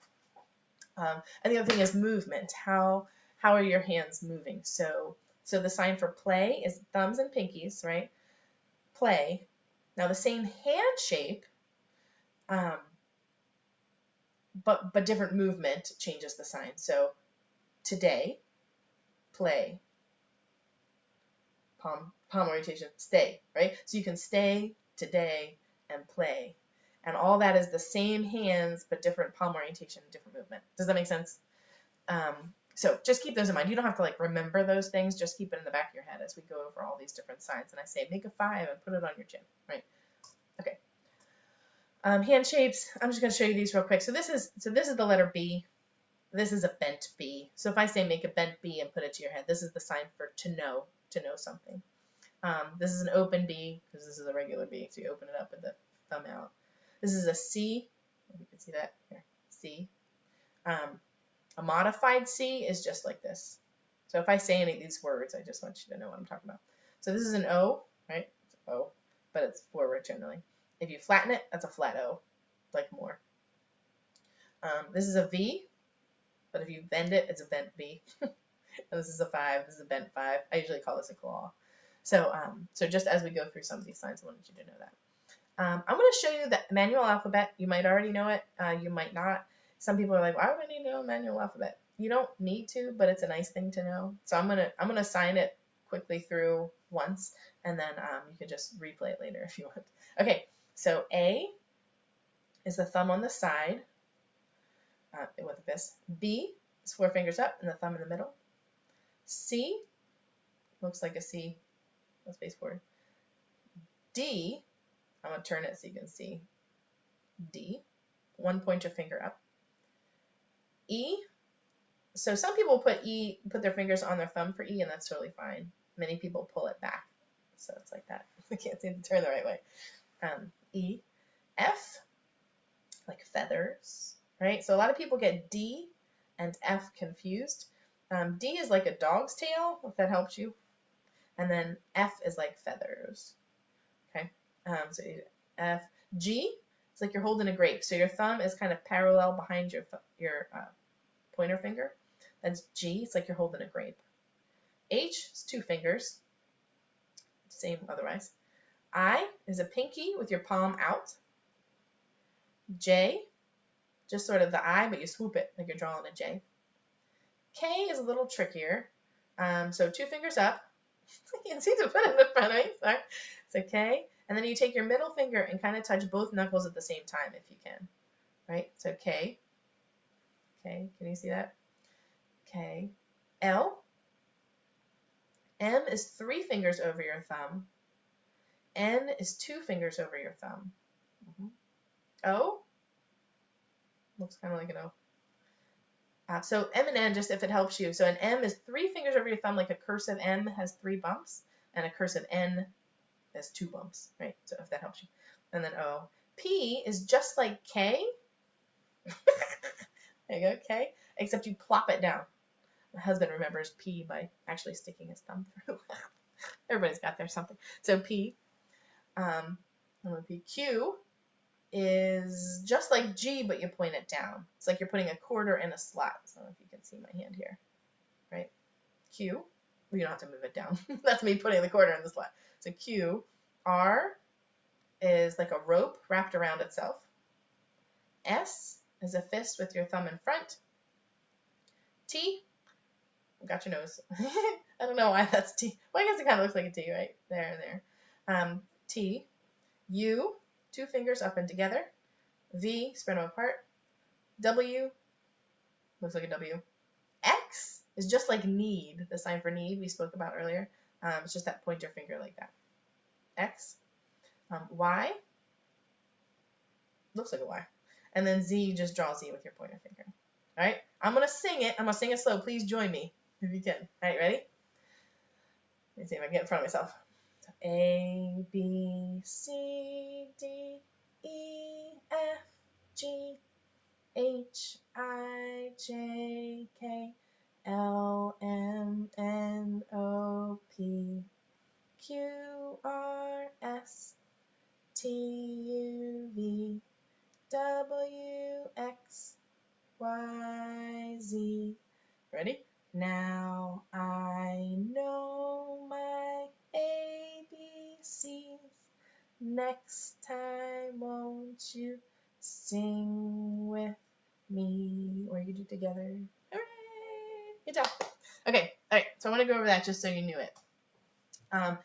And the other thing is movement. How are your hands moving? So the sign for play is thumbs and pinkies, right? Play. Now the same hand shape, but different movement changes the sign. So today, play. Palm orientation, stay, right? So you can stay, today, and play. And all that is the same hands, but different palm orientation, different movement. Does that make sense? So just keep those in mind. You don't have to like remember those things. Just keep it in the back of your head as we go over all these different signs. And I say, make a 5 and put it on your chin, right? Okay. Hand shapes. I'm just going to show you these real quick. So this is the letter B. This is a bent B. So if I say make a bent B and put it to your head, this is the sign for to know something. This is an open B because this is a regular B. So you open it up with the thumb out. This is a C. If you can see that here, C. A modified C is just like this. So if I say any of these words, I just want you to know what I'm talking about. So this is an O, right? It's O, but it's forward generally. If you flatten it, that's a flat O, like more. This is a V, but if you bend it, it's a bent V. And this is a 5. This is a bent 5. I usually call this a claw. So just as we go through some of these signs, I wanted you to know that. I'm going to show you the manual alphabet. You might already know it. You might not. Some people are like, why would I need to know manual alphabet? You don't need to, but it's a nice thing to know. So I'm gonna sign it quickly through once, and then you can just replay it later if you want. Okay, so A is the thumb on the side with a fist. B is 4 fingers up and the thumb in the middle. C looks like a C. Let's face forward. D, I'm gonna turn it so you can see. D, 1 pointer finger up. E, so some people put their fingers on their thumb for E, and that's totally fine. Many people pull it back, so it's like that. I can't seem to turn the right way. E, F, like feathers, right? So a lot of people get D and F confused. D is like a dog's tail, if that helps you, and then F is like feathers. Okay, so F. G, it's like you're holding a grape, so your thumb is kind of parallel behind your pointer finger. That's G. It's like you're holding a grape. H is 2 fingers. Same otherwise. I is a pinky with your palm out. J, just sort of the I, but you swoop it like you're drawing a J. K is a little trickier. So 2 fingers up. I can't seem to put it in the front of me. Sorry. It's a K. And then you take your middle finger and kind of touch both knuckles at the same time if you can. right? So K. K, can you see that? K. L. M is 3 fingers over your thumb. N is 2 fingers over your thumb. O. Looks kind of like an O. So M and N, just if it helps you. So an M is 3 fingers over your thumb, like a cursive M has 3 bumps, and a cursive N has 2 bumps, right? So if that helps you. And then O. P is just like K. There you go, K. Except you plop it down. My husband remembers P by actually sticking his thumb through. Everybody's got their something. So P. P. Q is just like G, but you point it down. It's like you're putting a quarter in a slot. So I don't know if you can see my hand here, right? Q. You don't have to move it down. That's me putting the quarter in the slot. So Q. R is like a rope wrapped around itself. S is a fist with your thumb in front. T. Got your nose. I don't know why that's T. Well, I guess it kind of looks like a T, right? There and there. T. U. 2 fingers up and together. V. Spread them apart. W. Looks like a W. X is just like need, the sign for need we spoke about earlier. It's just that pointer finger like that. X. Y. Looks like a Y. And then Z, just draw Z with your pointer finger. All right? I'm going to sing it. I'm going to sing it slow. Please join me if you can. All right, ready? Let me see if I can get in front of myself. So A, B, C, D, E, F, G, H, I, J, K, L, M, N, O, P, Q, R, S, T, U, V, W, X, Y, Z. Ready? Now I know my ABCs. Next time, won't you sing with me? Or you can do it together. Hooray! Good job. Okay, all right. So I want to go over that just so you knew it.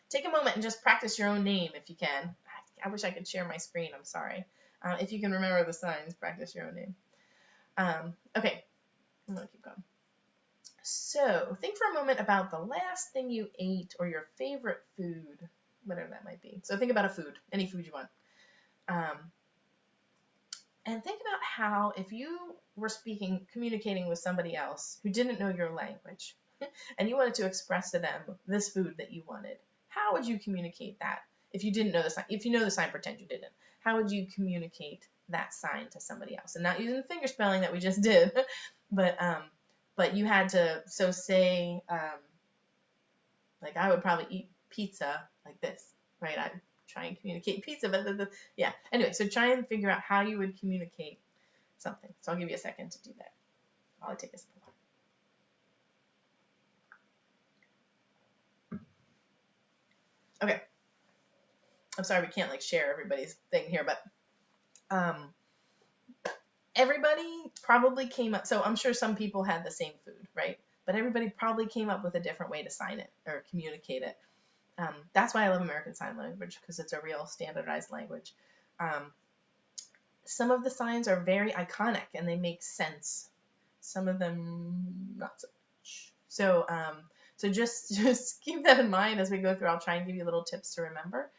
Take a moment and just practice your own name if you can. I wish I could share my screen. I'm sorry. If you can remember the signs, practice your own name. Okay, I'm going to keep going. So think for a moment about the last thing you ate or your favorite food, whatever that might be. So think about a food, any food you want. And think about how if you were communicating with somebody else who didn't know your language, and you wanted to express to them this food that you wanted, how would you communicate that? If you didn't know the sign, if you know the sign, pretend you didn't. How would you communicate that sign to somebody else? And not using the finger spelling that we just did, but you had to, so say, like I would probably eat pizza like this, right? I'd try and communicate pizza, but yeah. Anyway, so try and figure out how you would communicate something. So I'll give you a second to do that. I'll take a sip of water. Okay. I'm sorry we can't like share everybody's thing here, but everybody probably came up. So I'm sure some people had the same food, right? But everybody probably came up with a different way to sign it or communicate it. That's why I love American Sign Language, because it's a real standardized language. Some of the signs are very iconic and they make sense. Some of them not so much. So just keep that in mind as we go through. I'll try and give you little tips to remember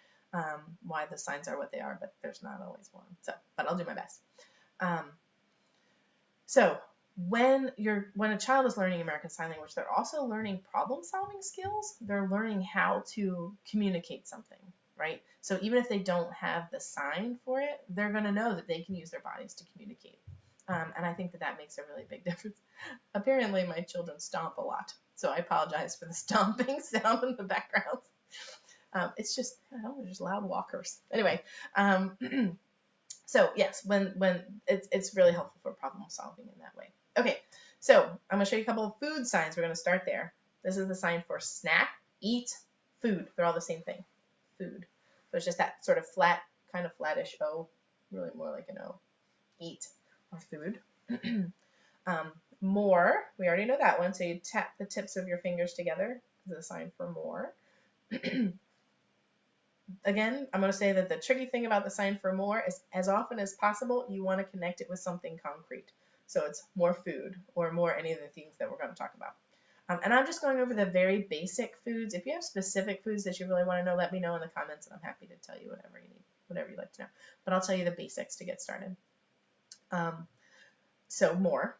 why the signs are what they are, but there's not always one. But I'll do my best. So when a child is learning American Sign Language, they're also learning problem-solving skills. They're learning how to communicate something, right? So even if they don't have the sign for it, they're going to know that they can use their bodies to communicate. And I think that makes a really big difference. Apparently, my children stomp a lot, so I apologize for the stomping sound in the background. It's just, I don't know, just loud walkers. Anyway, so yes, when it's really helpful for problem solving in that way. Okay, so I'm going to show you a couple of food signs. We're going to start there. This is the sign for snack, eat, food. They're all the same thing, food. So it's just that sort of flat, kind of flattish O, really more like an O. Eat or food. More, we already know that one. So you tap the tips of your fingers together. This is a sign for more. again, I'm going to say that the tricky thing about the sign for more is as often as possible, you want to connect it with something concrete. So it's more food or more any of the things that we're going to talk about. And I'm just going over the very basic foods. If you have specific foods that you really want to know, let me know in the comments, and I'm happy to tell you whatever you need, whatever you'd like to know. But I'll tell you the basics to get started. So more.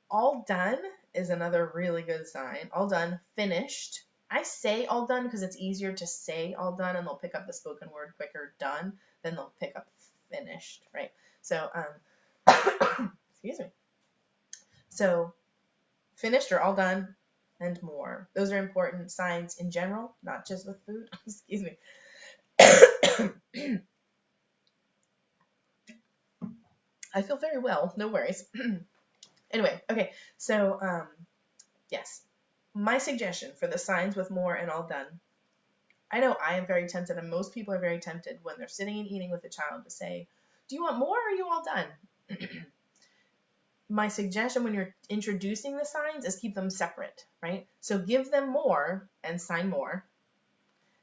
All done is another really good sign. All done, finished. I say all done because it's easier to say all done, and they'll pick up the spoken word quicker, done, than they'll pick up finished, right? So, excuse me. So, finished or all done and more. Those are important signs in general, not just with food. Excuse me. I feel very well, no worries. Anyway, okay, so yes, my suggestion for the signs with more and all done. I know I am very tempted, and most people are very tempted when they're sitting and eating with a child to say, do you want more or are you all done? My suggestion when you're introducing the signs is keep them separate, right? So give them more and sign more.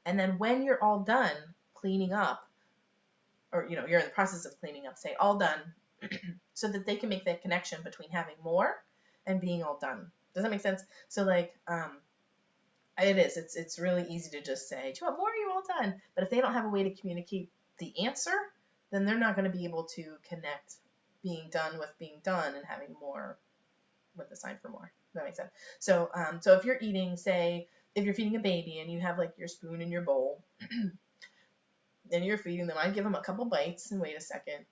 And then when you're all done cleaning up, or you're in the process of cleaning up, say all done, so that they can make that connection between having more and being all done. Does that make sense? So like, it's really easy to just say, do you want more or are you all done? But if they don't have a way to communicate the answer, then they're not going to be able to connect being done with being done and having more with the sign for more. Does that make sense? So, so if you're eating, say, if you're feeding a baby and you have like your spoon in your bowl, and you're feeding them, I give them a couple bites and wait a second.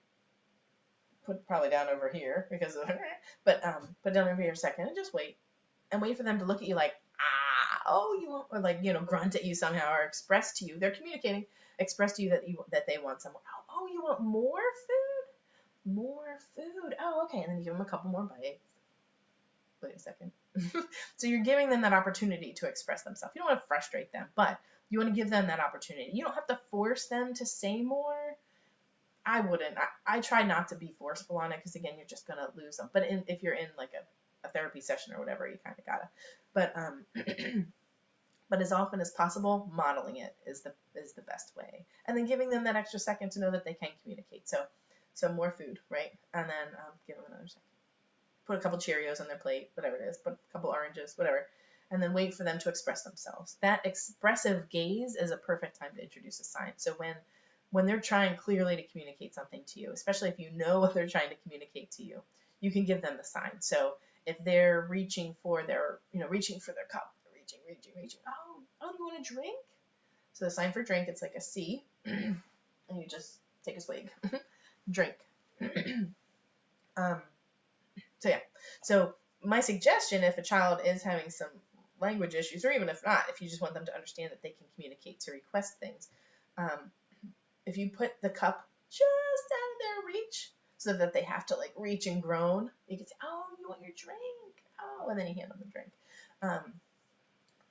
Put probably down over here because of, but put down over here a second and just wait. And wait for them to look at you like, oh, you want, or like, grunt at you somehow or express to you. They're communicating, express to you that they want some more. Oh, you want more food? More food. Oh, okay. And then you give them a couple more bites. Wait a second. So you're giving them that opportunity to express themselves. You don't want to frustrate them, but you want to give them that opportunity. You don't have to force them to say more. I wouldn't. I try not to be forceful on it because, again, you're just going to lose them. But if you're in like a therapy session or whatever, you kind of gotta. But but as often as possible, modeling it is the best way. And then giving them that extra second to know that they can communicate. So more food, right? And then give them another second. Put a couple Cheerios on their plate, whatever it is. Put a couple oranges, whatever. And then wait for them to express themselves. That expressive gaze is a perfect time to introduce a sign. So when they're trying clearly to communicate something to you, especially if you know what they're trying to communicate to you, you can give them the sign. So if they're reaching for their cup, reaching. Oh, do you want a drink? So the sign for drink, it's like a C, and you just take a swig. Drink. So yeah. So my suggestion, if a child is having some language issues, or even if not, if you just want them to understand that they can communicate to request things, if you put the cup just out of their reach, so that they have to like reach and groan, you can say, "Oh, you want your drink?" Oh, and then you hand them the drink.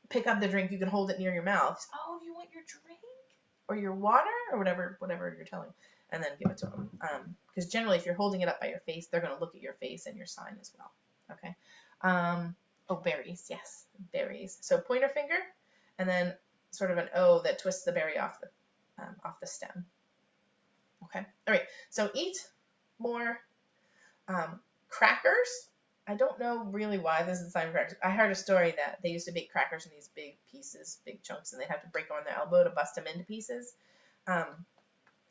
Pick up the drink. You can hold it near your mouth. Oh, you want your drink or your water or whatever you're telling, and then give it to them. Because generally, if you're holding it up by your face, they're going to look at your face and your sign as well. Okay. Oh, berries. Yes, berries. So pointer finger, and then sort of an O that twists the berry off the stem. Okay. All right. So eat more. Crackers. I don't know really why this is a sign for crackers. I heard a story that they used to bake crackers in these big pieces, big chunks, and they'd have to break them on their elbow to bust them into pieces. I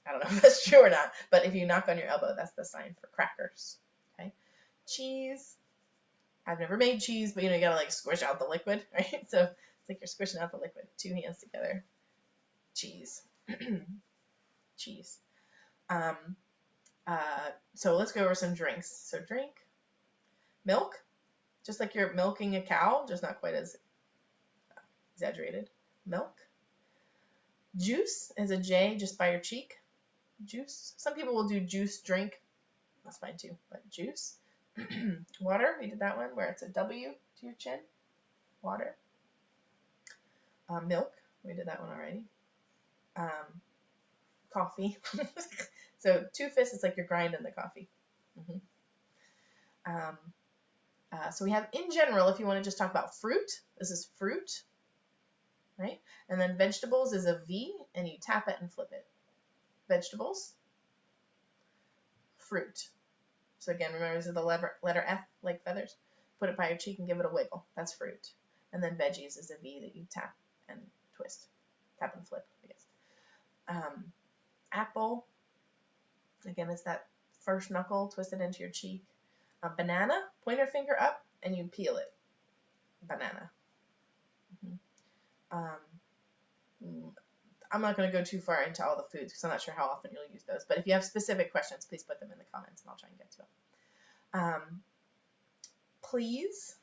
don't know if that's true or not, but if you knock on your elbow, that's the sign for crackers. Okay. Cheese. I've never made cheese, but you gotta like squish out the liquid, right? So it's like you're squishing out the liquid. 2 hands together. Cheese. Cheese. So let's go over some drinks. So drink. Milk. Just like you're milking a cow, just not quite as exaggerated. Milk. Juice is a J just by your cheek. Juice. Some people will do juice drink. That's fine too, but juice. Water. We did that one where it's a W to your chin. Water. Milk. We did that one already. Coffee. So 2 fists is like you're grinding the coffee. So we have in general, if you want to just talk about fruit, this is fruit. right? And then vegetables is a V, and you tap it and flip it. Vegetables, fruit. So again, remember this is the letter F, like feathers. Put it by your cheek and give it a wiggle. That's fruit. And then veggies is a V that you tap and twist. Tap and flip, I guess. Apple, again, it's that first knuckle twisted into your cheek. Banana, pointer finger up, and you peel it. Banana. I'm not going to go too far into all the foods because I'm not sure how often you'll use those. But if you have specific questions, please put them in the comments and I'll try and get to them. Please,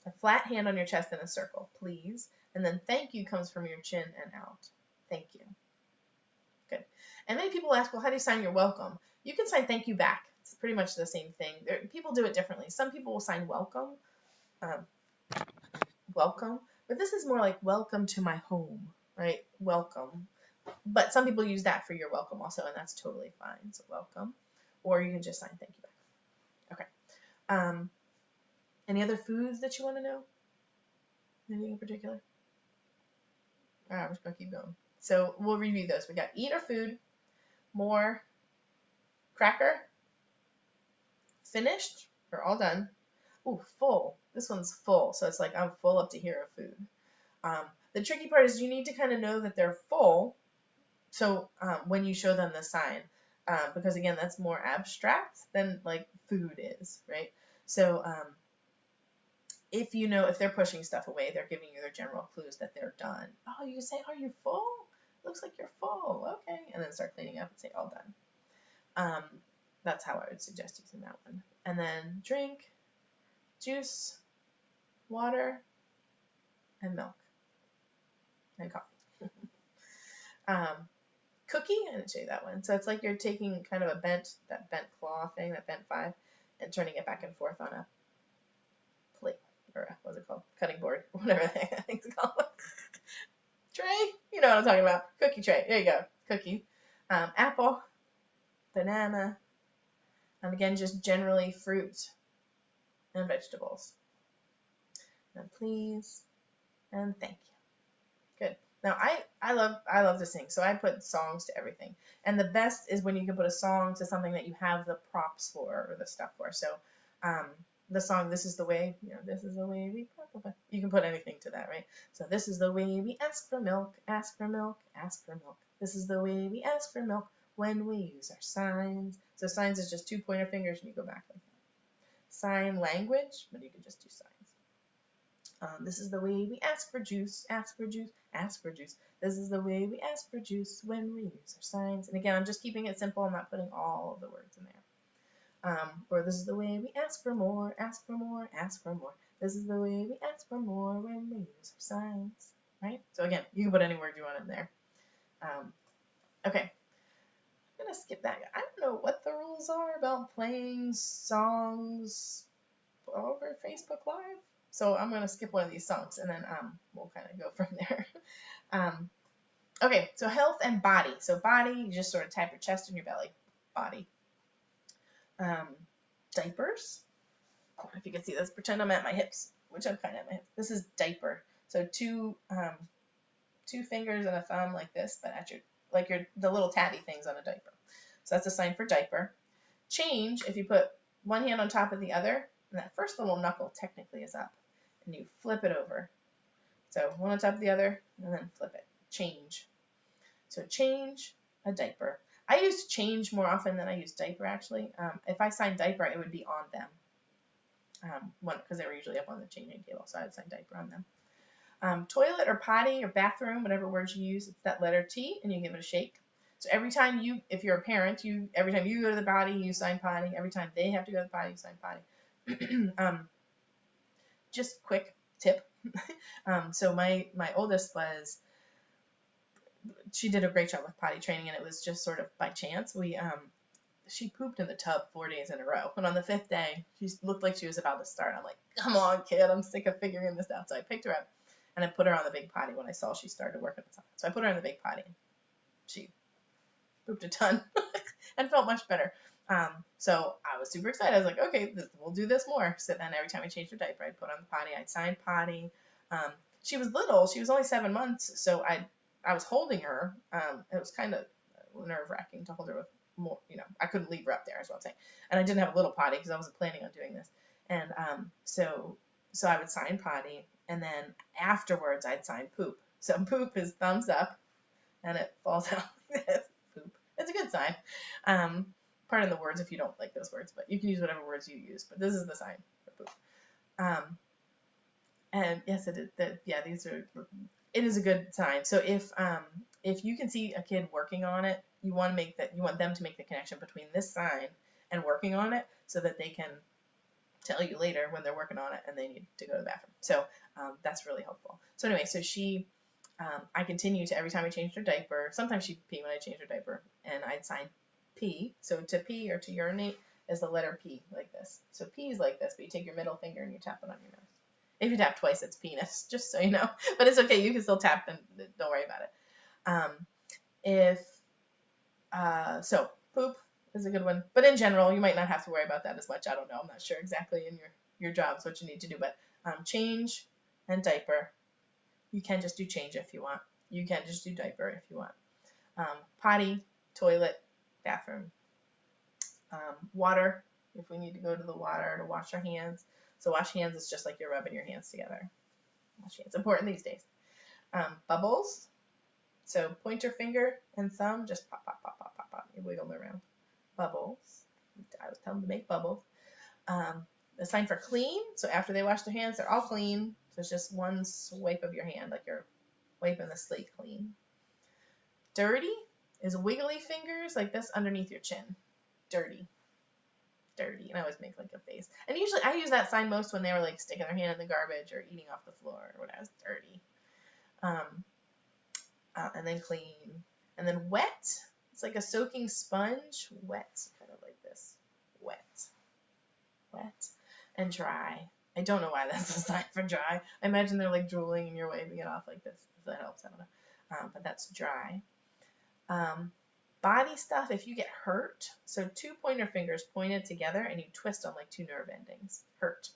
a flat hand on your chest in a circle, please. And then thank you comes from your chin and out. Thank you. Good. And many people ask, well, how do you sign your welcome? You can sign thank you back. It's pretty much the same thing. People do it differently. Some people will sign welcome, welcome, but this is more like welcome to my home, right? Welcome. But some people use that for your welcome also, and that's totally fine. So welcome. Or you can just sign thank you back. Okay. Any other foods that you want to know? Anything in particular? All right, we're just going to keep going. So we'll review those. We got eat or food, more, cracker, finished, or all done. Ooh, full. This one's full. So it's like I'm full up to here of food. The tricky part is you need to kind of know that they're full. So when you show them the sign, because again, that's more abstract than like food is, right? So if you know, if they're pushing stuff away, they're giving you their general clues that they're done. Oh, you say, are you full? Looks like you're full. Okay. And then start cleaning up and say, all done. That's how I would suggest using that one. And then drink, juice, water, and milk, and coffee. Cookie, I didn't show you that one. So it's like you're taking kind of that bent claw thing, that bent 5, and turning it back and forth on a plate, or what's it called? Cutting board, whatever that thing's called. Tray? You know what I'm talking about. Cookie tray. There you go. Cookie. Apple, banana, and again, just generally fruit and vegetables. And please, and thank you. Good. Now, I love to sing, so I put songs to everything. And the best is when you can put a song to something that you have the props for or the stuff for. So the song, This Is the Way, this is the way we, you can put anything to that, right? So this is the way we ask for milk, ask for milk, ask for milk. This is the way we ask for milk when we use our signs. So signs is just 2 pointer fingers and you go back like that. Sign language, but you can just do signs. This is the way we ask for juice, ask for juice, ask for juice. This is the way we ask for juice when we use our signs. And again, I'm just keeping it simple. I'm not putting all of the words in there. Or this is the way we ask for more, ask for more, ask for more. This is the way we ask for more when we use our signs, right? So again, you can put any word you want in there. Okay, I'm going to skip that. I don't know what the rules are about playing songs over Facebook Live. So I'm going to skip one of these songs, and then we'll kind of go from there. Okay, so health and body. So body, you just sort of tap your chest and your belly. Body. Diapers. If you can see this, pretend I'm at my hips, which I'm kind of at my hips. This is diaper. So two fingers and a thumb like this, but at the little tabby things on a diaper. So that's a sign for diaper. Change, if you put one hand on top of the other, and that first little knuckle technically is up, and you flip it over. So one on top of the other, and then flip it. Change. So change, a diaper. I use change more often than I use diaper, actually. If I sign diaper, it would be on them. Because they were usually up on the changing table, so I would sign diaper on them. Toilet or potty or bathroom, whatever words you use, it's that letter T, and you give it a shake. So every time if you're a parent, every time you go to the potty, you sign potty. Every time they have to go to the potty, you sign potty. Just quick tip. So my oldest she did a great job with potty training, and it was just sort of by chance. She pooped in the tub 4 days in a row, and on the 5th day, she looked like she was about to start. I'm like, come on, kid, I'm sick of figuring this out. So I picked her up, and I put her on the big potty when I saw she started working the time. So I put her on the big potty. She pooped a ton and felt much better. So I was super excited. I was like, okay, we'll do this more. So then every time I changed her diaper, I'd put on the potty. I'd sign potty. she was little. She was only 7 months, so I was holding her. It was kind of nerve-wracking to hold her with more, I couldn't leave her up there, is what I'm saying. And I didn't have a little potty because I wasn't planning on doing this. And so I would sign potty, and then afterwards I'd sign poop. So poop is thumbs up, and it falls out like this. Poop. It's a good sign. Pardon the words if you don't like those words, but you can use whatever words you use. But this is the sign for poop. And yes, it is. It is a good sign. So if you can see a kid working on it, you want them to make the connection between this sign and working on it, so that they can tell you later when they're working on it and they need to go to the bathroom. So that's really helpful. So anyway, so I continue to, every time I changed her diaper, sometimes she'd pee when I changed her diaper, and I'd sign P. So to pee or to urinate is the letter P, like this. So P is like this, but you take your middle finger and you tap it on your nose. If you tap twice, it's penis, just so you know. But it's okay, you can still tap, and don't worry about it. So poop is a good one. But in general, you might not have to worry about that as much. I don't know. I'm not sure exactly in your jobs what you need to do. But change and diaper, you can just do change if you want. You can just do diaper if you want. Potty, toilet, bathroom. Water, if we need to go to the water to wash our hands. So wash hands is just like you're rubbing your hands together. Wash hands, important these days. Bubbles. So pointer finger and thumb, just pop, pop, pop, pop, pop, pop. You wiggle them around. Bubbles. I would tell them to make bubbles. The sign for clean. So after they wash their hands, they're all clean. So it's just one swipe of your hand, like you're wiping the slate clean. Dirty is wiggly fingers, like this, underneath your chin. Dirty. Dirty. And I always make like a face. And usually I use that sign most when they were like sticking their hand in the garbage or eating off the floor or whatever. It's dirty. And then clean. And then wet. It's like a soaking sponge. Wet. Kind of like this. Wet. Wet. And dry. I don't know why that's a sign for dry. I imagine they're like drooling and you're waving it off like this. If that helps. I don't know. But that's dry. Body stuff, if you get hurt. So 2 pointer fingers pointed together and you twist on like 2 nerve endings. Hurt.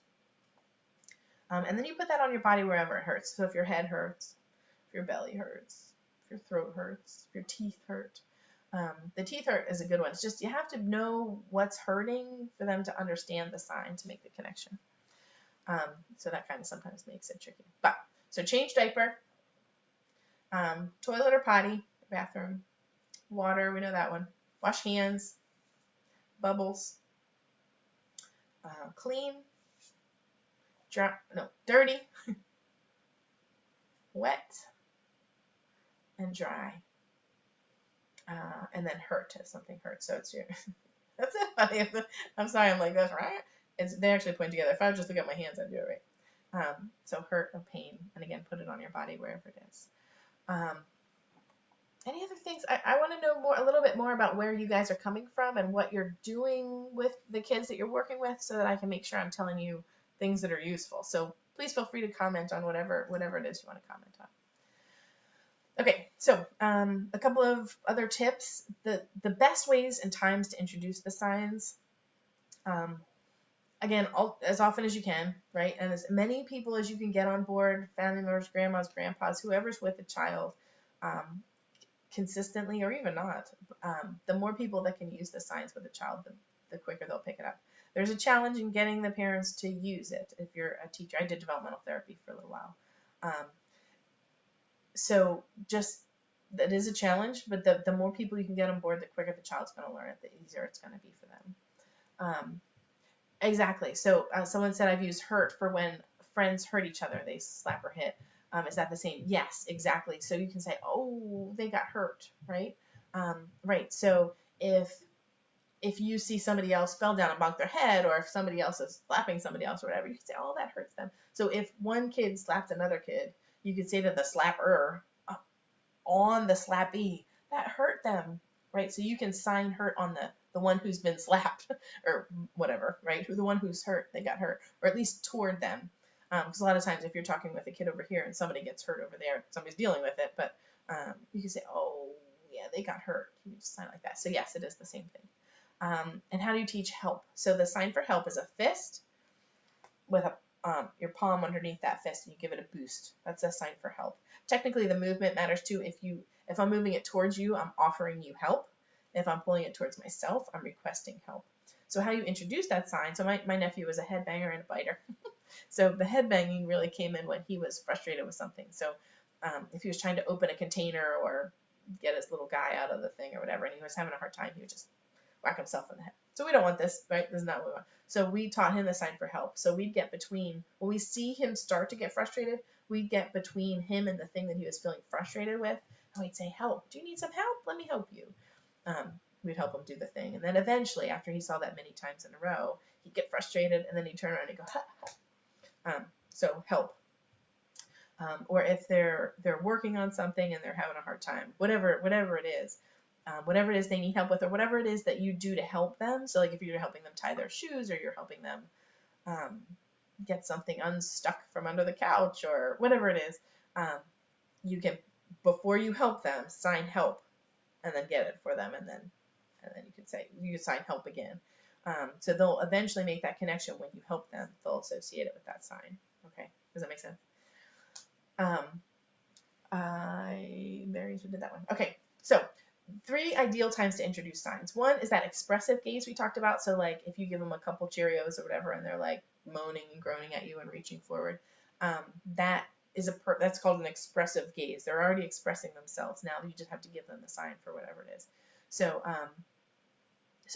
And then you put that on your body wherever it hurts. So if your head hurts, if your belly hurts, if your throat hurts, if your teeth hurt. The teeth hurt is a good one. It's just you have to know what's hurting for them to understand the sign to make the connection. So that kind of sometimes makes it tricky. But so change diaper, toilet or potty, bathroom, water, we know that one. Wash hands, bubbles, clean, dirty, wet, and dry. And then hurt if something hurts. So it's your, that's it, funny. I'm sorry, I'm like, that's right. They actually point together. If I was just looking at my hands, I'd do it right. So hurt or pain, and again, put it on your body wherever it is. Any other things? I want to know a little bit more about where you guys are coming from and what you're doing with the kids that you're working with, so that I can make sure I'm telling you things that are useful. So please feel free to comment on whatever it is you want to comment on. Okay, so a couple of other tips. The best ways and times to introduce the signs. Again, as often as you can, right? And as many people as you can get on board, family members, grandmas, grandpas, whoever's with a child, consistently or even not, the more people that can use the signs with a child, the quicker they'll pick it up. There's a challenge in getting the parents to use it. If you're a teacher, I did developmental therapy for a little while. So just, that is a challenge, but the more people you can get on board, the quicker the child's going to learn it, the easier it's going to be for them. Exactly. So someone said I've used hurt for when friends hurt each other, they slap or hit. Is that the same? Yes, exactly. So you can say, oh, they got hurt, right? Right. So if you see somebody else fell down and bonked their head, or if somebody else is slapping somebody else or whatever, you can say, oh, that hurts them. So if one kid slapped another kid, you could say to the slapper, on the slappee, that hurt them, right? So you can sign hurt on the one who's been slapped or whatever, right? The one who's hurt, they got hurt, or at least toward them. Because a lot of times if you're talking with a kid over here and somebody gets hurt over there, somebody's dealing with it, but you can say, oh, yeah, they got hurt. You can just sign like that. So yes, it is the same thing. And how do you teach help? So the sign for help is a fist with a your palm underneath that fist and you give it a boost. That's a sign for help. Technically, the movement matters too. If I'm moving it towards you, I'm offering you help. If I'm pulling it towards myself, I'm requesting help. So how you introduce that sign, so my nephew was a headbanger and a biter. So the headbanging really came in when he was frustrated with something. So if he was trying to open a container or get his little guy out of the thing or whatever, and he was having a hard time, he would just whack himself in the head. So we don't want this, right? This is not what we want. So we taught him the sign for help. So we'd get between, when we see him start to get frustrated, we'd get between him and the thing that he was feeling frustrated with, and we'd say, help. Do you need some help? Let me help you. We'd help him do the thing. And then eventually, after he saw that many times in a row, he'd get frustrated, and then he'd turn around and go, ha, ha. So help. Or if they're working on something and they're having a hard time, whatever it is they need help with, or whatever it is that you do to help them. So like if you're helping them tie their shoes, or you're helping them get something unstuck from under the couch, or whatever it is, you can, before you help them, sign help, and then get it for them, and then you can sign help again. So they'll eventually make that connection. When you help them, they'll associate it with that sign. Okay, does that make sense? I very did that one. Okay, so 3 ideal times to introduce signs. One is that expressive gaze we talked about. So like if you give them a couple Cheerios or whatever, and they're like moaning and groaning at you and reaching forward, that's called an expressive gaze. They're already expressing themselves. Now you just have to give them the sign for whatever it is. So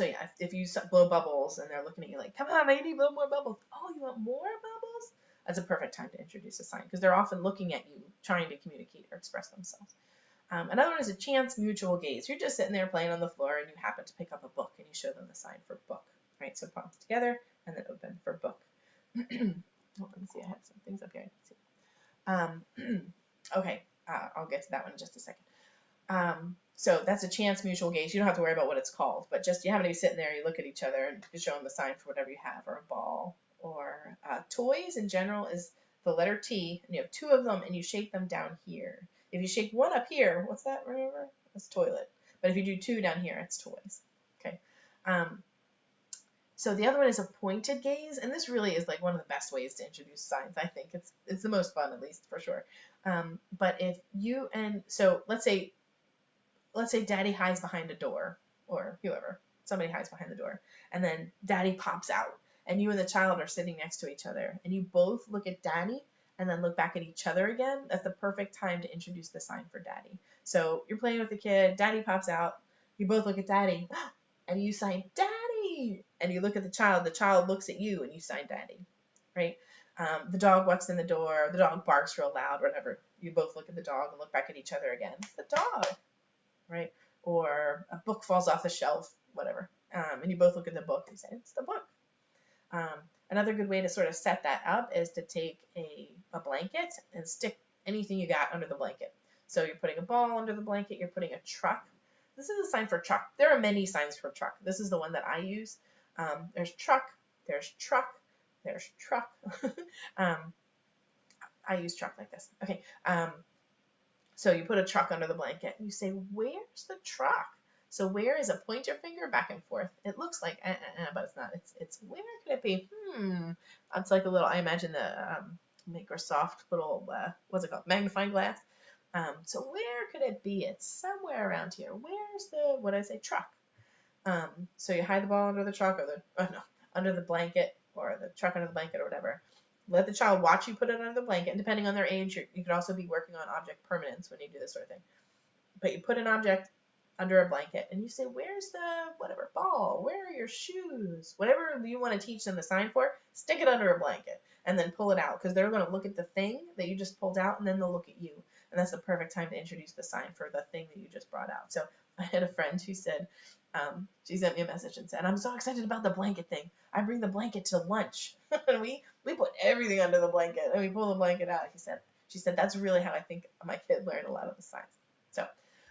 yeah, if you blow bubbles and they're looking at you like, come on, I need to blow more bubbles. Oh, you want more bubbles? That's a perfect time to introduce a sign, because they're often looking at you trying to communicate or express themselves. Another one is a chance mutual gaze. You're just sitting there playing on the floor and you happen to pick up a book and you show them the sign for book, right? So palms together and then open for book. Let me see, I have some things up here I can see. Okay, I'll get to that one in just a second. So that's a chance mutual gaze. You don't have to worry about what it's called, but just you happen to be sitting there, you look at each other and you show them the sign for whatever you have, or a ball, or toys in general is the letter T, and you have 2 of them and you shake them down here. If you shake one up here, what's that, remember? That's toilet. But if you do 2 down here, it's toys. Okay. So the other one is a pointed gaze, and this really is like one of the best ways to introduce signs. I think it's the most fun, at least for sure. But if you, and so let's say Daddy hides behind a door, or whoever, somebody hides behind the door, and then Daddy pops out, and you and the child are sitting next to each other, and you both look at Daddy and then look back at each other again. That's the perfect time to introduce the sign for Daddy. So you're playing with the kid, Daddy pops out, you both look at Daddy, and you sign Daddy, and you look at the child looks at you, and you sign Daddy, right? The dog walks in the door, the dog barks real loud, whatever. You both look at the dog and look back at each other again. It's the dog, right? Or a book falls off the shelf, whatever. And you both look at the book and say, it's the book. Another good way to sort of set that up is to take a blanket and stick anything you got under the blanket. So you're putting a ball under the blanket, you're putting a truck. This is a sign for truck. There are many signs for truck. This is the one that I use. There's truck, there's truck, there's truck. I use truck like this. Okay. So you put a truck under the blanket and you say, where's the truck? So where is a pointer finger back and forth? It looks like, but it's not. It's where could it be? It's like a little, I imagine the Microsoft little, what's it called? Magnifying glass. So where could it be? It's somewhere around here. Where's the, what did I say, truck? So you hide the ball under the truck, or under the blanket, or the truck under the blanket, or whatever. Let the child watch you put it under the blanket. And depending on their age, you could also be working on object permanence when you do this sort of thing. But you put an object under a blanket and you say, where's the whatever ball? Where are your shoes? Whatever you want to teach them the sign for, stick it under a blanket and then pull it out, because they're going to look at the thing that you just pulled out and then they'll look at you. And that's the perfect time to introduce the sign for the thing that you just brought out. So I had a friend who said, she sent me a message and said, I'm so excited about the blanket thing. I bring the blanket to lunch. And we put everything under the blanket and we pull the blanket out. She said, that's really how I think my kid learned a lot of the signs. So,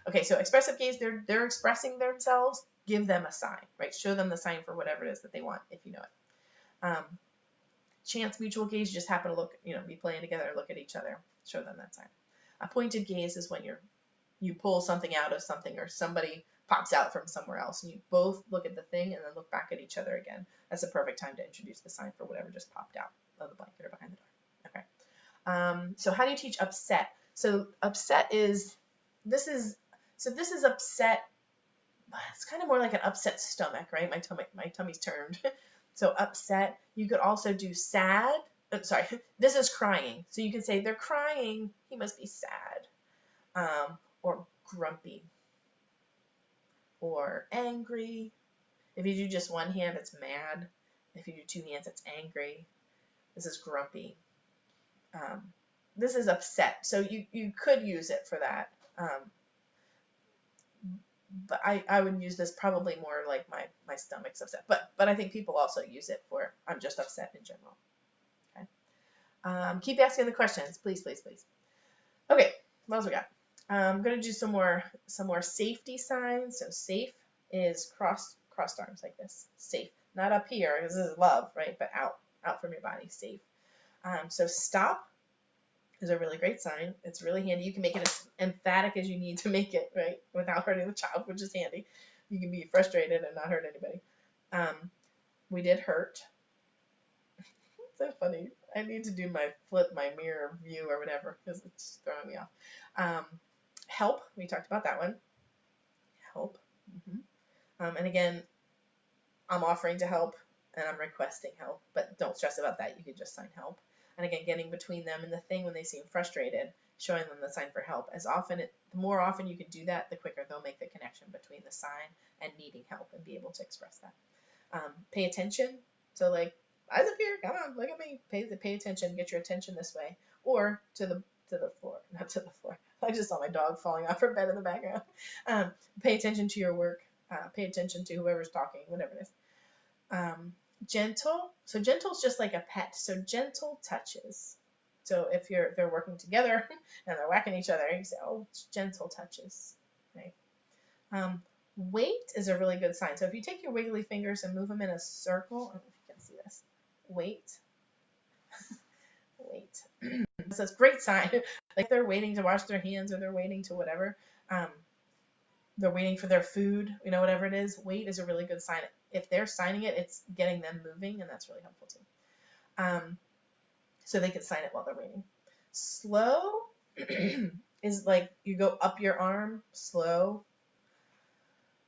okay, so expressive gaze, they're expressing themselves. Give them a sign, right? Show them the sign for whatever it is that they want, if you know it. Chance mutual gaze, you just happen to look, be playing together, look at each other, show them that sign. A pointed gaze is when you pull something out of something, or somebody pops out from somewhere else, and you both look at the thing and then look back at each other again. That's the perfect time to introduce the sign for whatever just popped out. the blanket or behind the door. Okay. So how do you teach upset? So upset is, this is upset. It's kind of more like an upset stomach, right? My tummy's turned. So upset. You could also do sad. Sorry, this is crying. So you can say they're crying. He must be sad. Or grumpy. Or angry. If you do just one hand, it's mad. If you do two hands, it's angry. This is grumpy. This is upset. So you could use it for that. But I would use this probably more like my stomach's upset. But I think people also use it for I'm just upset in general. Okay. Keep asking the questions, please. Okay, what else we got? I'm gonna do some more safety signs. So safe is crossed arms like this. Safe, not up here because this is love, right? But out from your body. Safe. So stop is a really great sign. It's really handy. You can make it as emphatic as you need to make it, right? Without hurting the child, which is handy. You can be frustrated and not hurt anybody. We did hurt. So funny. I need to do flip my mirror view or whatever because it's throwing me off. Help. We talked about that one. Help. And again, I'm offering to help and I'm requesting help, but don't stress about that. You could just sign help. And again, getting between them and the thing when they seem frustrated, showing them the sign for help. The more often you can do that, the quicker they'll make the connection between the sign and needing help and be able to express that. Pay attention. So like, eyes up here, come on, look at me. Pay attention, get your attention this way. Or to the floor, not to the floor. I just saw my dog falling off her bed in the background. Pay attention to your work. Pay attention to whoever's talking, whatever it is. Gentle. So gentle is just like a pet. So gentle touches. So if they're working together and they're whacking each other, you say, oh, it's gentle touches. Okay. Wait is a really good sign. So if you take your wiggly fingers and move them in a circle, I don't know if you can see this. Wait. Wait. So it's a great sign. Like they're waiting to wash their hands or they're waiting to whatever. They're waiting for their food, whatever it is. Wait is a really good sign. If they're signing it, it's getting them moving, and that's really helpful too. So they can sign it while they're waiting. Slow is like you go up your arm, slow.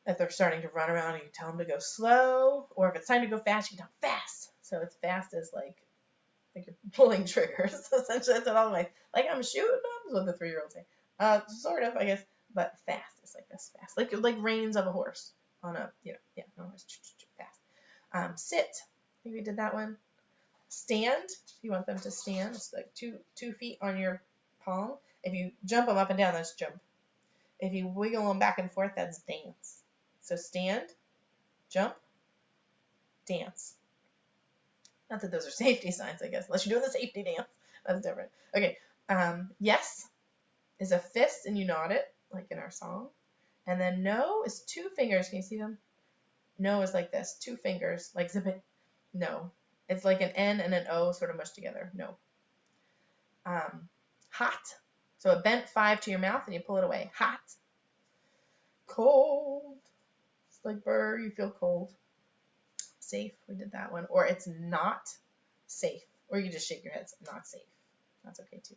If they're starting to run around, you tell them to go slow. Or if it's time to go fast, you tell them fast. So it's fast as like you're pulling triggers. Essentially, that's what all like I'm shooting them, is what the 3-year-olds say. Sort of, I guess, but fast is like this, fast, like reins of a horse on a no horse, fast. Sit. I think we did that one. Stand. If you want them to stand, it's like 2 feet on your palm. If you jump them up and down, that's jump. If you wiggle them back and forth, that's dance. So stand, jump, dance. Not that those are safety signs, I guess, unless you're doing the safety dance. That's different. Okay. Yes is a fist, and you nod it, like in our song. And then no is 2 fingers. Can you see them? No is like this, 2 fingers, like zip it. No. It's like an N and an O sort of mushed together. No. Hot. So a bent 5 to your mouth, and you pull it away. Hot. Cold. It's like burr, you feel cold. Safe. We did that one. Or it's not safe. Or you can just shake your head. It's not safe. That's okay too.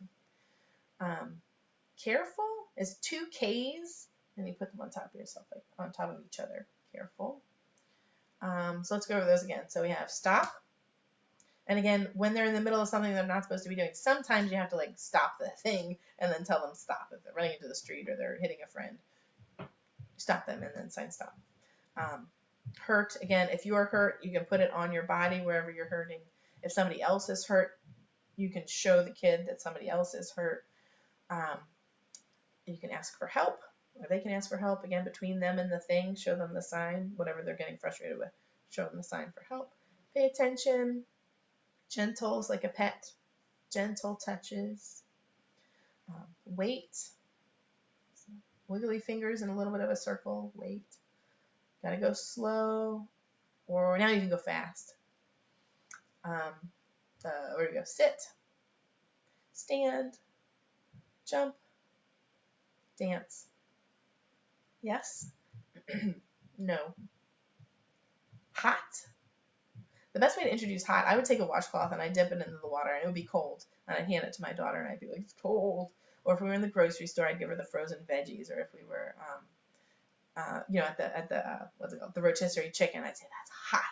Careful is 2 K's, and you put them on top of yourself, like on top of each other. Careful. So let's go over those again. So we have stop. And again, when they're in the middle of something they're not supposed to be doing, sometimes you have to like stop the thing and then tell them stop. If they're running into the street or they're hitting a friend, stop them and then sign stop. Hurt, again, if you are hurt, you can put it on your body wherever you're hurting. If somebody else is hurt, you can show the kid that somebody else is hurt. You can ask for help, or they can ask for help. Again, between them and the thing, show them the sign, whatever they're getting frustrated with, show them the sign for help. Pay attention. Gentle is like a pet. Gentle touches. Wait. Wiggly fingers in a little bit of a circle. Wait. Gotta go slow. Or now you can go fast. Where do we go? Sit. Stand. Jump. Dance. Yes. No. Hot. the best way to introduce hot, I would take a washcloth and I'd dip it into the water and it would be cold. And I'd hand it to my daughter and I'd be like, it's cold. Or if we were in the grocery store, I'd give her the frozen veggies. Or if we were, at the what's it called, the rotisserie chicken, I'd say that's hot.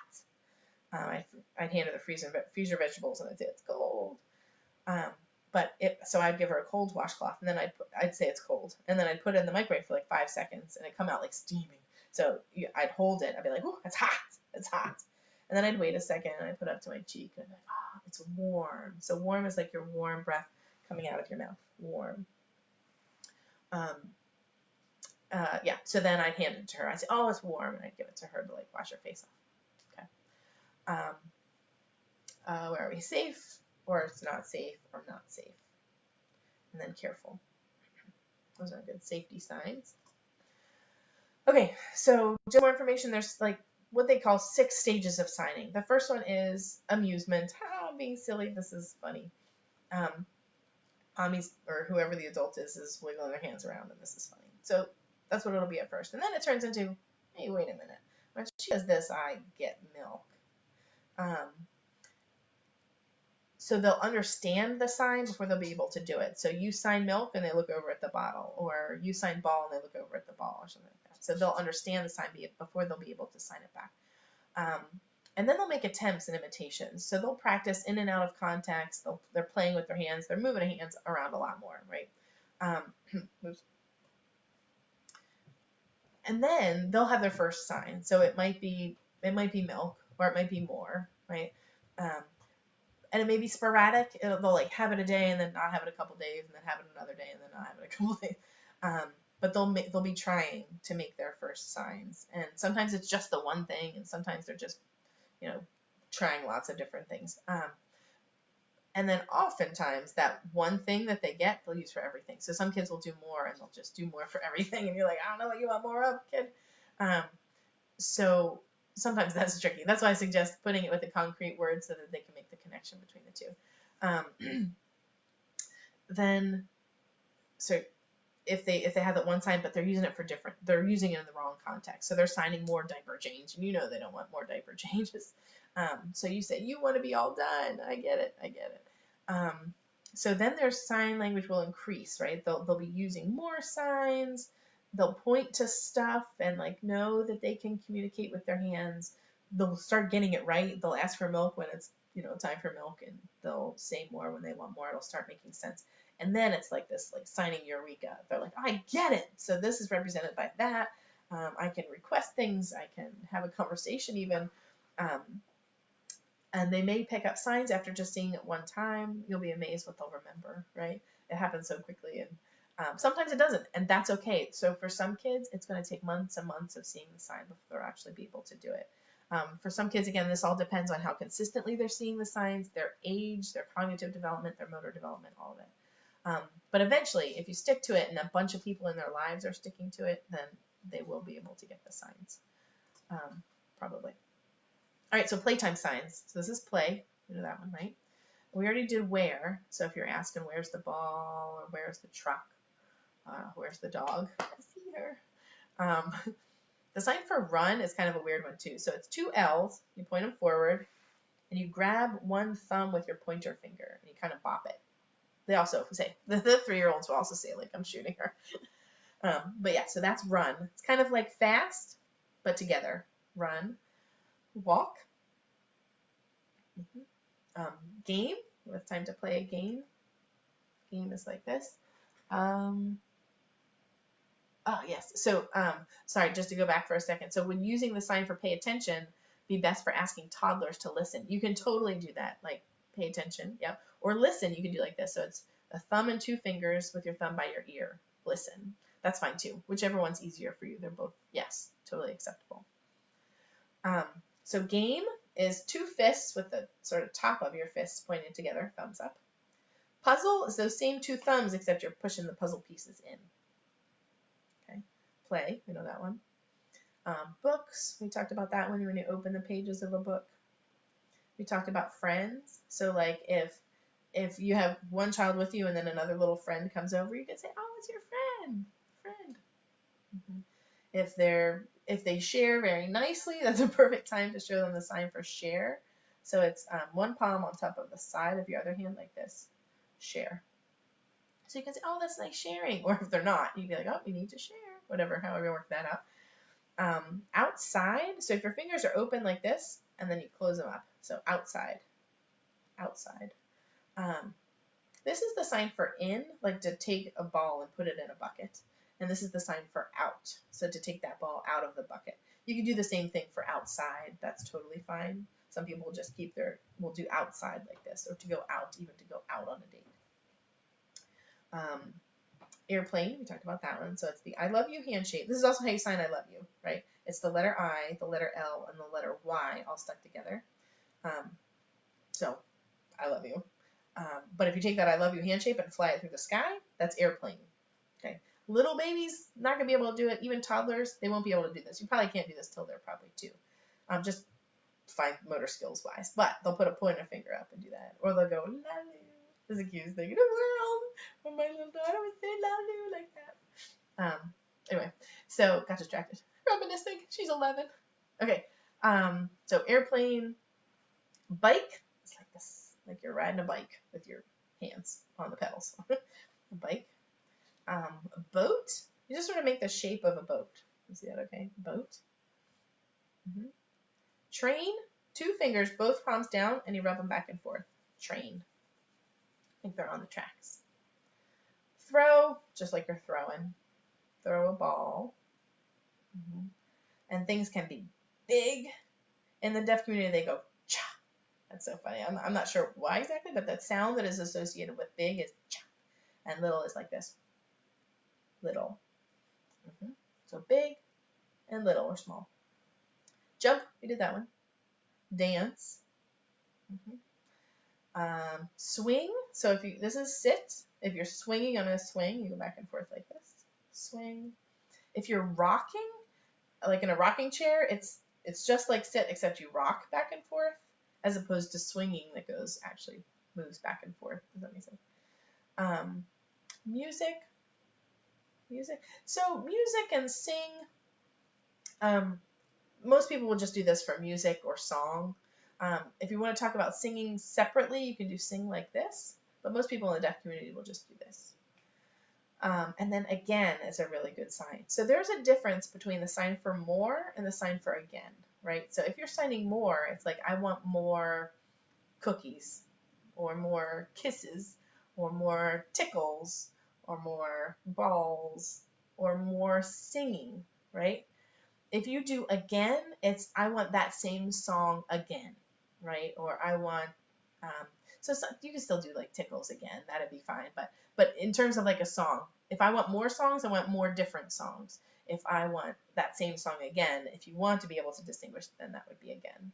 I'd hand her the freezer vegetables and I'd say it's cold. So I'd give her a cold washcloth and then I'd say it's cold. And then I'd put it in the microwave for like 5 seconds and it'd come out like steaming. So I'd hold it. I'd be like, oh, it's hot. It's hot. And then I'd wait a second and I'd put it up to my cheek and I'd be like, oh, it's warm. So warm is like your warm breath coming out of your mouth. Warm. So then I'd hand it to her. I'd say, oh, it's warm. And I'd give it to her to like wash her face off. Okay. Where are we? Safe, or it's not safe, or not safe. And then careful. Those are good safety signs. Okay, so just more information. There's like what they call 6 stages of signing. The first one is amusement. Oh, I'm being silly. This is funny. Mommy's, or whoever the adult is wiggling their hands around, and this is funny. So that's what it'll be at first. And then it turns into, hey, wait a minute. When she does this, I get milk. So they'll understand the sign before they'll be able to do it. So you sign milk and they look over at the bottle, or you sign ball and they look over at the ball, or something like that. So they'll understand the sign before they'll be able to sign it back. And then they'll make attempts and imitations. So they'll practice in and out of context. They're playing with their hands. They're moving their hands around a lot more, right? And then they'll have their first sign. So it might be milk, or it might be more, right? And it may be sporadic. They'll like have it a day and then not have it a couple days and then have it another day and then not have it a couple days. But they'll be trying to make their first signs. And sometimes it's just the one thing, and sometimes they're just, trying lots of different things. And then oftentimes that one thing that they get, they'll use for everything. So some kids will do more and they'll just do more for everything. And you're like, I don't know what you want more of, kid. So sometimes that's tricky. That's why I suggest putting it with a concrete word so that they can make the connection between the two. Then, so if they have that one sign, but they're using it they're using it in the wrong context. So they're signing more diaper change, and they don't want more diaper changes. So you say, you want to be all done. I get it. So then their sign language will increase, right? They'll be using more signs. They'll point to stuff and like know that they can communicate with their hands. They'll start getting it right. They'll ask for milk when it's time for milk, and they'll say more when they want more. It'll start making sense. And then it's like this like signing eureka. They're like, I get it. So this is represented by that. I can request things. I can have a conversation even. And they may pick up signs after just seeing it one time. You'll be amazed what they'll remember, right? It happens so quickly, and sometimes it doesn't, and that's okay. So for some kids, it's going to take months and months of seeing the sign before they'll actually be able to do it. For some kids, again, this all depends on how consistently they're seeing the signs, their age, their cognitive development, their motor development, all of it. But eventually, if you stick to it and a bunch of people in their lives are sticking to it, then they will be able to get the signs, probably. All right, so playtime signs. So this is play. We know that one, right? We already did where. So if you're asking where's the ball or where's the truck, where's the dog? It's here. The sign for run is kind of a weird one too. So it's 2 L's. You point them forward, and you grab one thumb with your pointer finger, and you kind of bop it. They also say, the 3-year-olds will also say, like, I'm shooting her. But yeah, so that's run. It's kind of like fast, but together. Run. Walk. Game. It's time to play a game. Game is like this. Yes. So, sorry, just to go back for a second. So when using the sign for pay attention, be best for asking toddlers to listen. You can totally do that, like pay attention, yep. Or listen, you can do like this. So it's a thumb and 2 fingers with your thumb by your ear. Listen. That's fine too. Whichever one's easier for you. They're both, yes, totally acceptable. So game is 2 fists with the sort of top of your fists pointed together, thumbs up. Puzzle is those same 2 thumbs, except you're pushing the puzzle pieces in. Okay. Play, we know that one. Books, we talked about that one when you open the pages of a book. We talked about friends. So like if you have one child with you and then another little friend comes over, you can say, oh, it's your friend. Mm-hmm. If they share very nicely, that's a perfect time to show them the sign for share. So it's one palm on top of the side of your other hand like this. Share. So you can say, oh, that's nice sharing. Or if they're not, you'd be like, oh, you need to share. Whatever, however you work that out. Outside, so if your fingers are open like this, and then you close them up. So outside, outside. This is the sign for in, like to take a ball and put it in a bucket. And this is the sign for out, so to take that ball out of the bucket. You can do the same thing for outside. That's totally fine. Some people will just will do outside like this, or to go out, even to go out on a date. Airplane, we talked about that one. So it's the I love you handshake. This is also how you sign I love you, right? It's the letter I, the letter L, and the letter Y all stuck together. So I love you. But if you take that I love you handshake and fly it through the sky, that's airplane. Okay. Little babies, not going to be able to do it. Even toddlers, they won't be able to do this. You probably can't do this till they're probably 2. Just fine motor skills wise. But they'll put a pointer finger up and do that. Or they'll go, Lalu. This is the cutest thing in the world. When my little daughter would say Lalu like that. Anyway, so got distracted. Reminiscing. She's 11. Okay. So airplane, bike. It's like this. Like you're riding a bike with your hands on the pedals. A bike. A boat. You just sort of make the shape of a boat. You see that okay? Boat. Mm-hmm. Train. 2 fingers, both palms down, and you rub them back and forth. Train. I think they're on the tracks. Throw, just like you're throwing. Throw a ball. Mm-hmm. And things can be big. In the deaf community, they go cha. That's so funny. I'm not sure why exactly, but that sound that is associated with big is cha. And little is like this. Little. Mm-hmm. So big and little or small. Jump, we did that one. Dance. Mm-hmm. Swing. So this is sit. If you're swinging on a swing, you go back and forth like this. Swing. If you're rocking, like in a rocking chair, it's just like sit, except you rock back and forth, as opposed to swinging that actually moves back and forth. Does that make sense? Music. So music and sing. Most people will just do this for music or song. If you want to talk about singing separately, you can do sing like this. But most people in the deaf community will just do this. And then again is a really good sign. So there's a difference between the sign for more and the sign for again, right? So if you're signing more, it's like I want more cookies, or more kisses, or more tickles, or more balls, or more singing, right? If you do again, it's I want that same song again, right? Or I want, so you can still do like tickles again, that'd be fine. But in terms of like a song, if I want more songs, I want more different songs. If I want that same song again, if you want to be able to distinguish, then that would be again.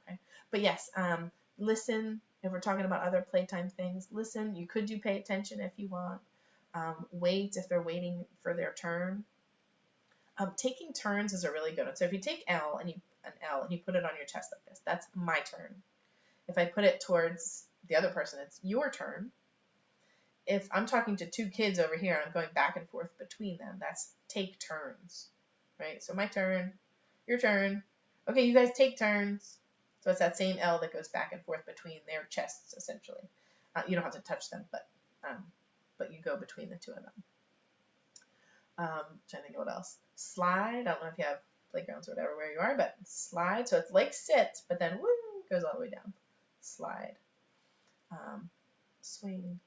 Okay. But yes, listen. If we're talking about other playtime things, listen. You could do pay attention if you want. Wait if they're waiting for their turn. Taking turns is a really good one. So if you take an L and you put it on your chest like this, that's my turn. If I put it towards the other person, it's your turn. If I'm talking to 2 kids over here, I'm going back and forth between them. That's take turns, right? So my turn, your turn. Okay, you guys take turns. So it's that same L that goes back and forth between their chests, essentially. You don't have to touch them, but you go between the 2 of them. Trying to think of what else. Slide. I don't know if you have playgrounds or whatever where you are, but slide. So it's like sit, but then woo, goes all the way down. Slide. Swing.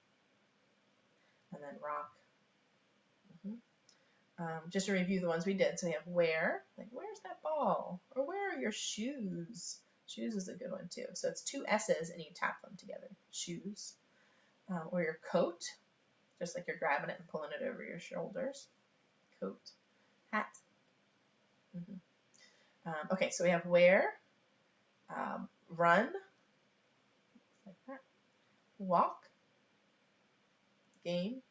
And then rock. Just to review the ones we did. So we have where. Like, where's that ball? Or where are your shoes? Shoes is a good one too. So it's 2 S's and you tap them together. Shoes. Or your coat. Just like you're grabbing it and pulling it over your shoulders. Coat. Hat. Okay, so we have where. Run. Like that. Walk. Game.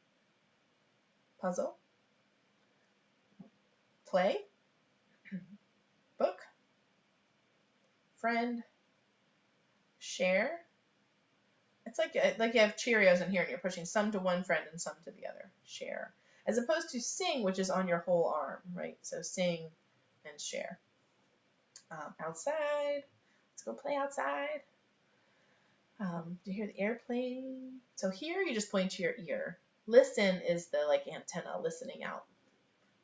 Puzzle. Play. Book. Friend. Share. It's like you have Cheerios in here and you're pushing some to one friend and some to the other. Share. As opposed to sing, which is on your whole arm, right? So sing and share. Outside. Let's go play outside. Do you hear the airplane? So here you just point to your ear. Listen is the like antenna listening out,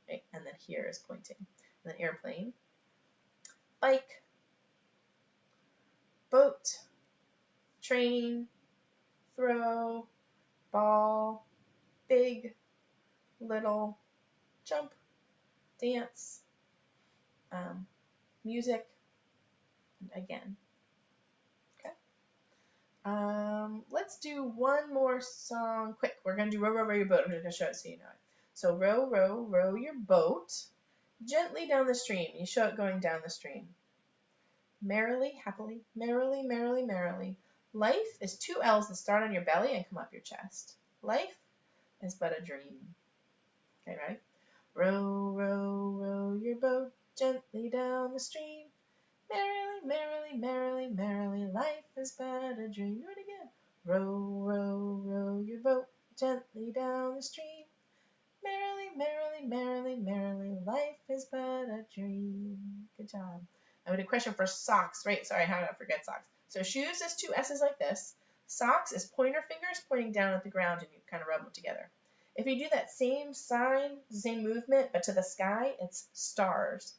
right? And then here is pointing. And then airplane, bike, boat, train, throw, ball, big, little, jump, dance, music, and again. Okay. Let's do one more song quick. We're going to do Row, Row, Row Your Boat. I'm going to show it so you know it. So row, row, row your boat gently down the stream. You show it going down the stream. Merrily, happily, merrily, merrily, merrily. Life is two L's that start on your belly and come up your chest. Life is but a dream. Okay, right? Row, row, row your boat gently down the stream. Merrily, merrily, merrily, merrily, life is but a dream. Do it again. Row, row, row your boat gently down the stream. Merrily, merrily, merrily, merrily, life is but a dream. Good job. I have a question for socks. Right, sorry, how did I forget socks? So shoes is two S's like this. Socks is pointer fingers pointing down at the ground and you kind of rub them together. If you do that same sign, same movement, but to the sky, it's stars.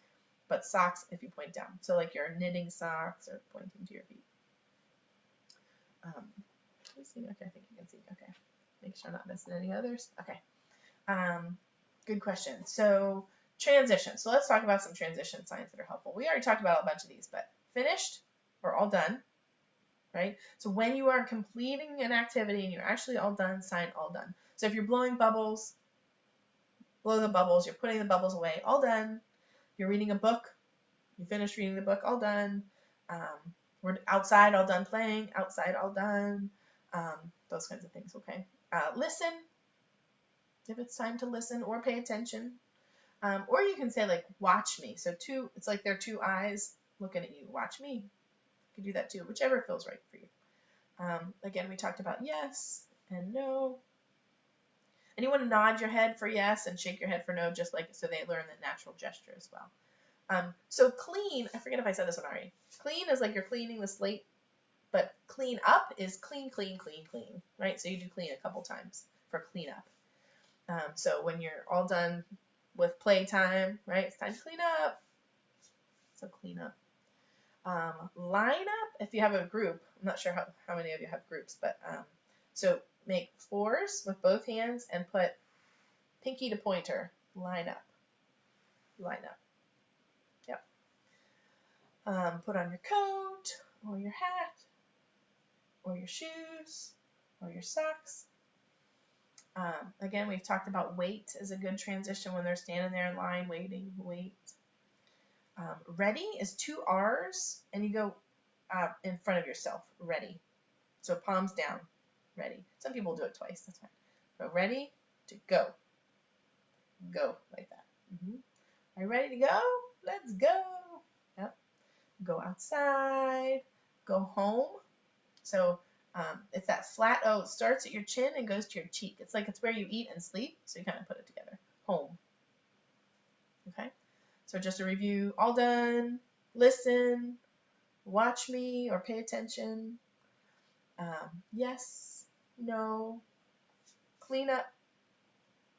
But socks if you point down. So like you're knitting socks or pointing to your feet. Can you see? Okay, I think you can see. Okay. Make sure I'm not missing any others. Okay. Good question. So transition. So let's talk about some transition signs that are helpful. We already talked about a bunch of these, but finished or all done, right? So when you are completing an activity and you're actually all done, sign all done. So if you're blowing bubbles, blow the bubbles. You're putting the bubbles away, all done. You're reading a book. You finished reading the book, all done. We're outside, all done playing. Outside, all done. Those kinds of things, okay? Listen, if it's time to listen or pay attention. Or you can say like, watch me. So it's like there are two eyes looking at you. Watch me. You can do that too, whichever feels right for you. Again, we talked about yes and no. And you want to nod your head for yes and shake your head for no, just like so they learn the natural gesture as well. So clean, I forget if I said this one already. Clean is like you're cleaning the slate, but clean up is clean, clean, clean, clean, right? So you do clean a couple times for clean up. So when you're all done with playtime, right, it's time to clean up. So clean up. Line up, if you have a group, I'm not sure how many of you have groups, but so make fours with both hands and put pinky to pointer, line up, line up. Yep. Put on your coat or your hat or your shoes or your socks. Again, we've talked about wait is a good transition when they're standing there in line waiting, wait. Ready is two R's and you go in front of yourself, ready. So palms down, ready. Some people do it twice, that's fine. But ready to go. Go like that. Are you ready to go? Let's go. Yep. Go outside, go home. So it's that flat O. It starts at your chin and goes to your cheek. It's like it's where you eat and sleep, so you kind of put it together. Home. Okay? So just a review, all done, listen, watch me or pay attention, yes, no, clean up,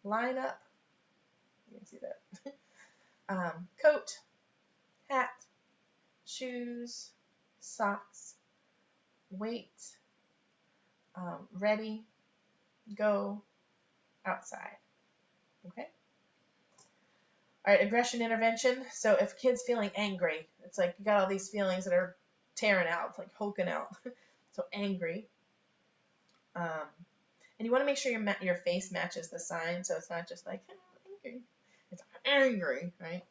line up, you can see that, coat, hat, shoes, socks, wait, ready, go, outside, okay? All right, aggression intervention. So if kid's feeling angry, it's like you got all these feelings that are tearing out, it's like hulking out. So angry. And you want to make sure your face matches the sign, so it's not just like angry. It's angry, right?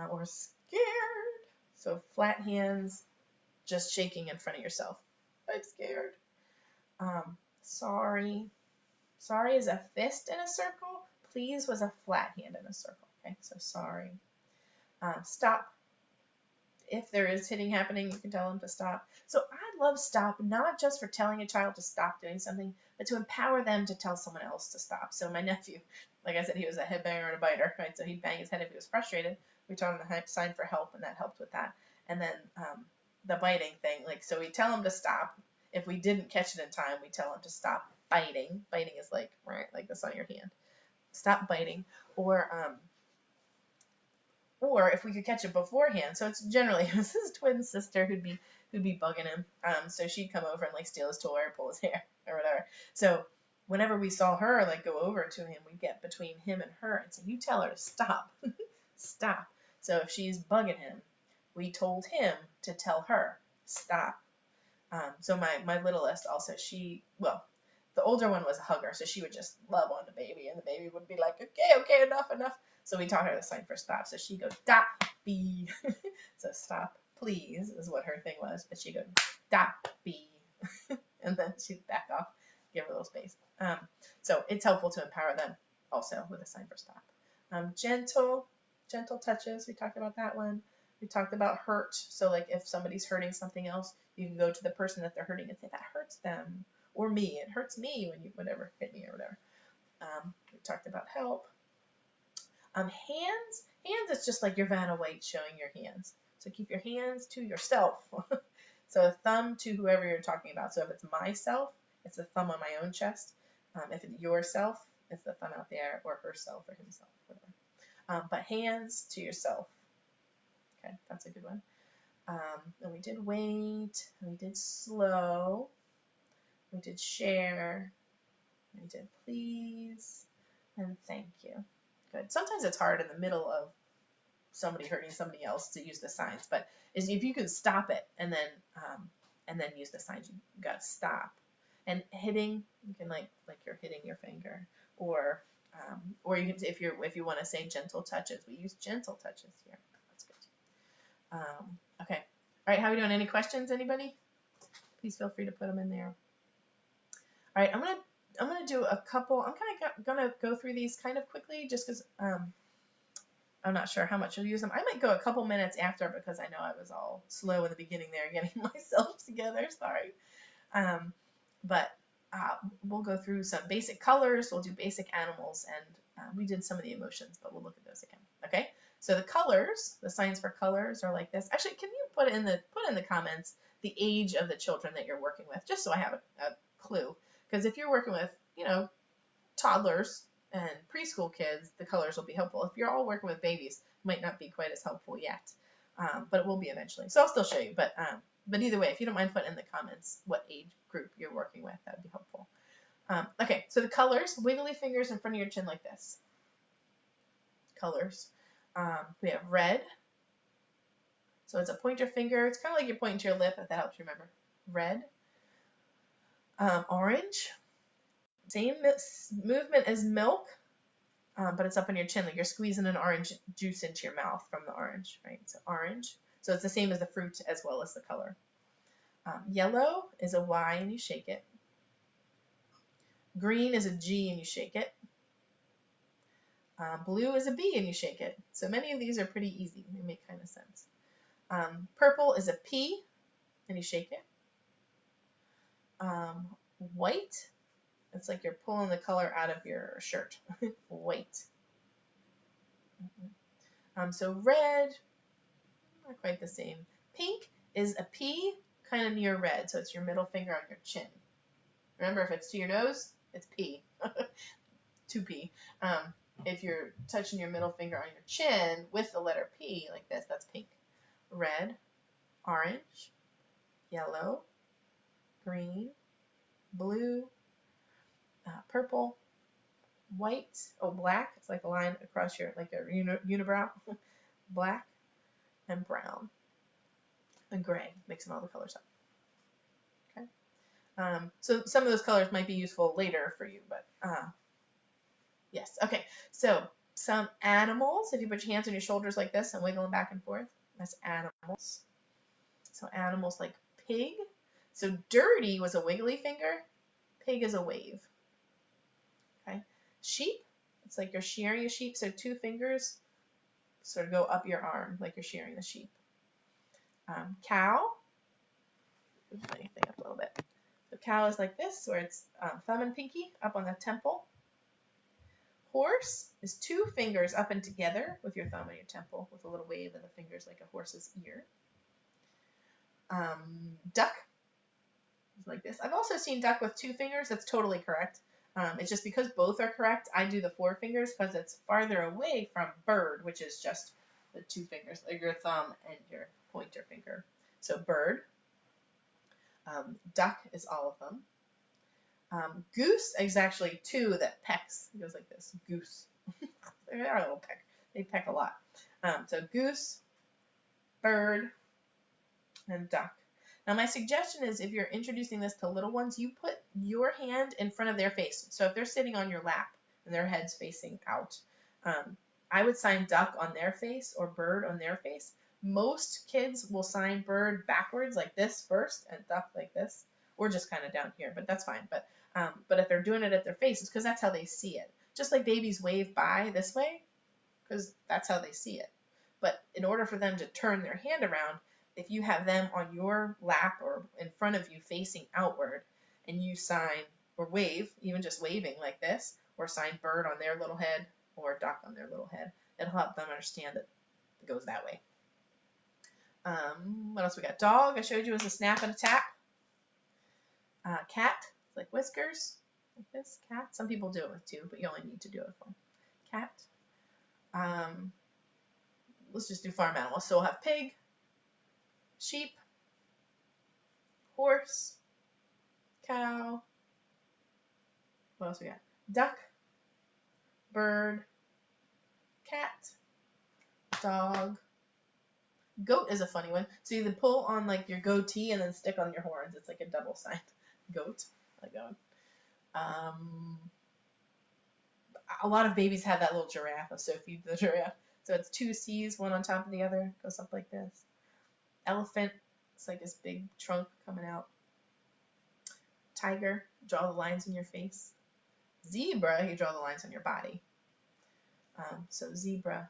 Or scared. So flat hands, just shaking in front of yourself. I'm scared. Sorry. Sorry is a fist in a circle. Please was a flat hand in a circle. Okay, so sorry. Stop. If there is hitting happening, you can tell them to stop. So I love stop, not just for telling a child to stop doing something, but to empower them to tell someone else to stop. So my nephew, like I said, he was a headbanger and a biter, right? So he'd bang his head if he was frustrated. We taught him the sign for help, and that helped with that. And then the biting thing. Like, so we tell him to stop. If we didn't catch it in time, we tell him to stop biting. Biting is like, right, like this on your hand. Stop biting. Or if we could catch it beforehand. So it's generally it was his twin sister who'd be bugging him. So she'd come over and like steal his toy or pull his hair or whatever. So whenever we saw her like go over to him, we'd get between him and her and say, "You tell her to stop, stop." So if she's bugging him, we told him to tell her stop. So my littlest also, the older one was a hugger, so she would just love on the baby, and the baby would be like, okay, enough. So we taught her the sign for stop. So she'd go, stop, be. So stop, please, is what her thing was. But she'd go, stop, be. And then she'd back off, give her a little space. So it's helpful to empower them also with a sign for stop. Gentle touches, we talked about that one. We talked about hurt. So like if somebody's hurting something else, you can go to the person that they're hurting and say, that hurts them. Or me, it hurts me when you whatever hit me or whatever. We talked about help. Hands is just like your Vanna White showing your hands. So keep your hands to yourself. So a thumb to whoever you're talking about. So if it's myself, it's a thumb on my own chest. If it's yourself, it's the thumb out there, or herself or himself, whatever. But hands to yourself. Okay, that's a good one. And we did wait, and we did slow, we did share, we did please, and thank you. Good. Sometimes it's hard in the middle of somebody hurting somebody else to use the signs, but if you can stop it and then use the signs, you gotta stop. And hitting, you can like you're hitting your finger, or you can, if you want to say gentle touches, we use gentle touches here. That's good. Okay. All right. How are we doing? Any questions? Anybody? Please feel free to put them in there. All right. I'm gonna do a couple. I'm kind of gonna go through these kind of quickly, just because I'm not sure how much you'll use them. I might go a couple minutes after because I know I was all slow in the beginning there, getting myself together. Sorry. But we'll go through some basic colors. We'll do basic animals, and we did some of the emotions, but we'll look at those again. Okay. So the colors, the signs for colors are like this. Actually, can you put in the comments the age of the children that you're working with, just so I have a clue? Because if you're working with, toddlers and preschool kids, the colors will be helpful. If you're all working with babies, it might not be quite as helpful yet, but it will be eventually. So I'll still show you. But either way, if you don't mind putting in the comments what age group you're working with, that would be helpful. Okay, so the colors, wiggly fingers in front of your chin like this. Colors. We have red. So it's a pointer finger. It's kind of like you're pointing to your lip, if that helps you remember. Red. Orange. Same movement as milk, but it's up on your chin, like you're squeezing an orange juice into your mouth from the orange, right? So orange. So it's the same as the fruit as well as the color. Yellow is a Y and you shake it. Green is a G and you shake it. Blue is a B and you shake it. So many of these are pretty easy. They make kind of sense. Purple is a P and you shake it. White, it's like you're pulling the color out of your shirt. White. So red, not quite the same. Pink is a P kind of near red, so it's your middle finger on your chin. Remember, if it's to your nose, it's P. 2P. If you're touching your middle finger on your chin with the letter P, like this, that's pink. Red, orange, yellow, green, blue, purple, white, black, it's like a line across your, like a unibrow, black, and brown, and gray, mixing all the colors up. Okay. So some of those colors might be useful later for you, but yes. Okay, so some animals, if you put your hands on your shoulders like this and wiggle them back and forth, that's animals. So animals like pig. So dirty was a wiggly finger, pig is a wave. Okay. Sheep, it's like you're shearing a sheep, so 2 fingers sort of go up your arm like you're shearing the sheep. Cow, oops, let me thing up a little bit. So cow is like this, where it's thumb and pinky up on the temple. Horse is 2 fingers up and together with your thumb and your temple with a little wave of the fingers like a horse's ear. Duck is like this. I've also seen duck with 2 fingers. That's totally correct. It's just because both are correct, I do the 4 fingers because it's farther away from bird, which is just the 2 fingers, like your thumb and your pointer finger. So bird. Duck is all of them. Goose is actually 2 that pecks. It goes like this. Goose. They are a little peck. They peck a lot. So goose, bird, and duck. Now my suggestion is if you're introducing this to little ones, you put your hand in front of their face. So if they're sitting on your lap and their head's facing out, I would sign duck on their face or bird on their face. Most kids will sign bird backwards like this first and duck like this, or just kind of down here, but that's fine. But if they're doing it at their face, it's because that's how they see it. Just like babies wave by this way, because that's how they see it. But in order for them to turn their hand around, if you have them on your lap or in front of you facing outward, and you sign or wave, even just waving like this, or sign bird on their little head or duck on their little head, it'll help them understand that it goes that way. What else we got? Dog, I showed you, as a snap and a tap. Cat, like whiskers, like this. Cat. Some people do it with 2, but you only need to do it with 1. Cat. Let's just do farm animals. So we'll have pig, sheep, horse, cow. What else we got? Duck, bird, cat, dog. Goat is a funny one. So you can pull on like your goatee and then stick on your horns. It's like a double sign. Goat. I like that one. A lot of babies have that little giraffe, so feed the giraffe. So it's 2 C's, one on top of the other. Goes up like this. Elephant. It's like this big trunk coming out. Tiger. Draw the lines in your face. Zebra. You draw the lines on your body. So zebra,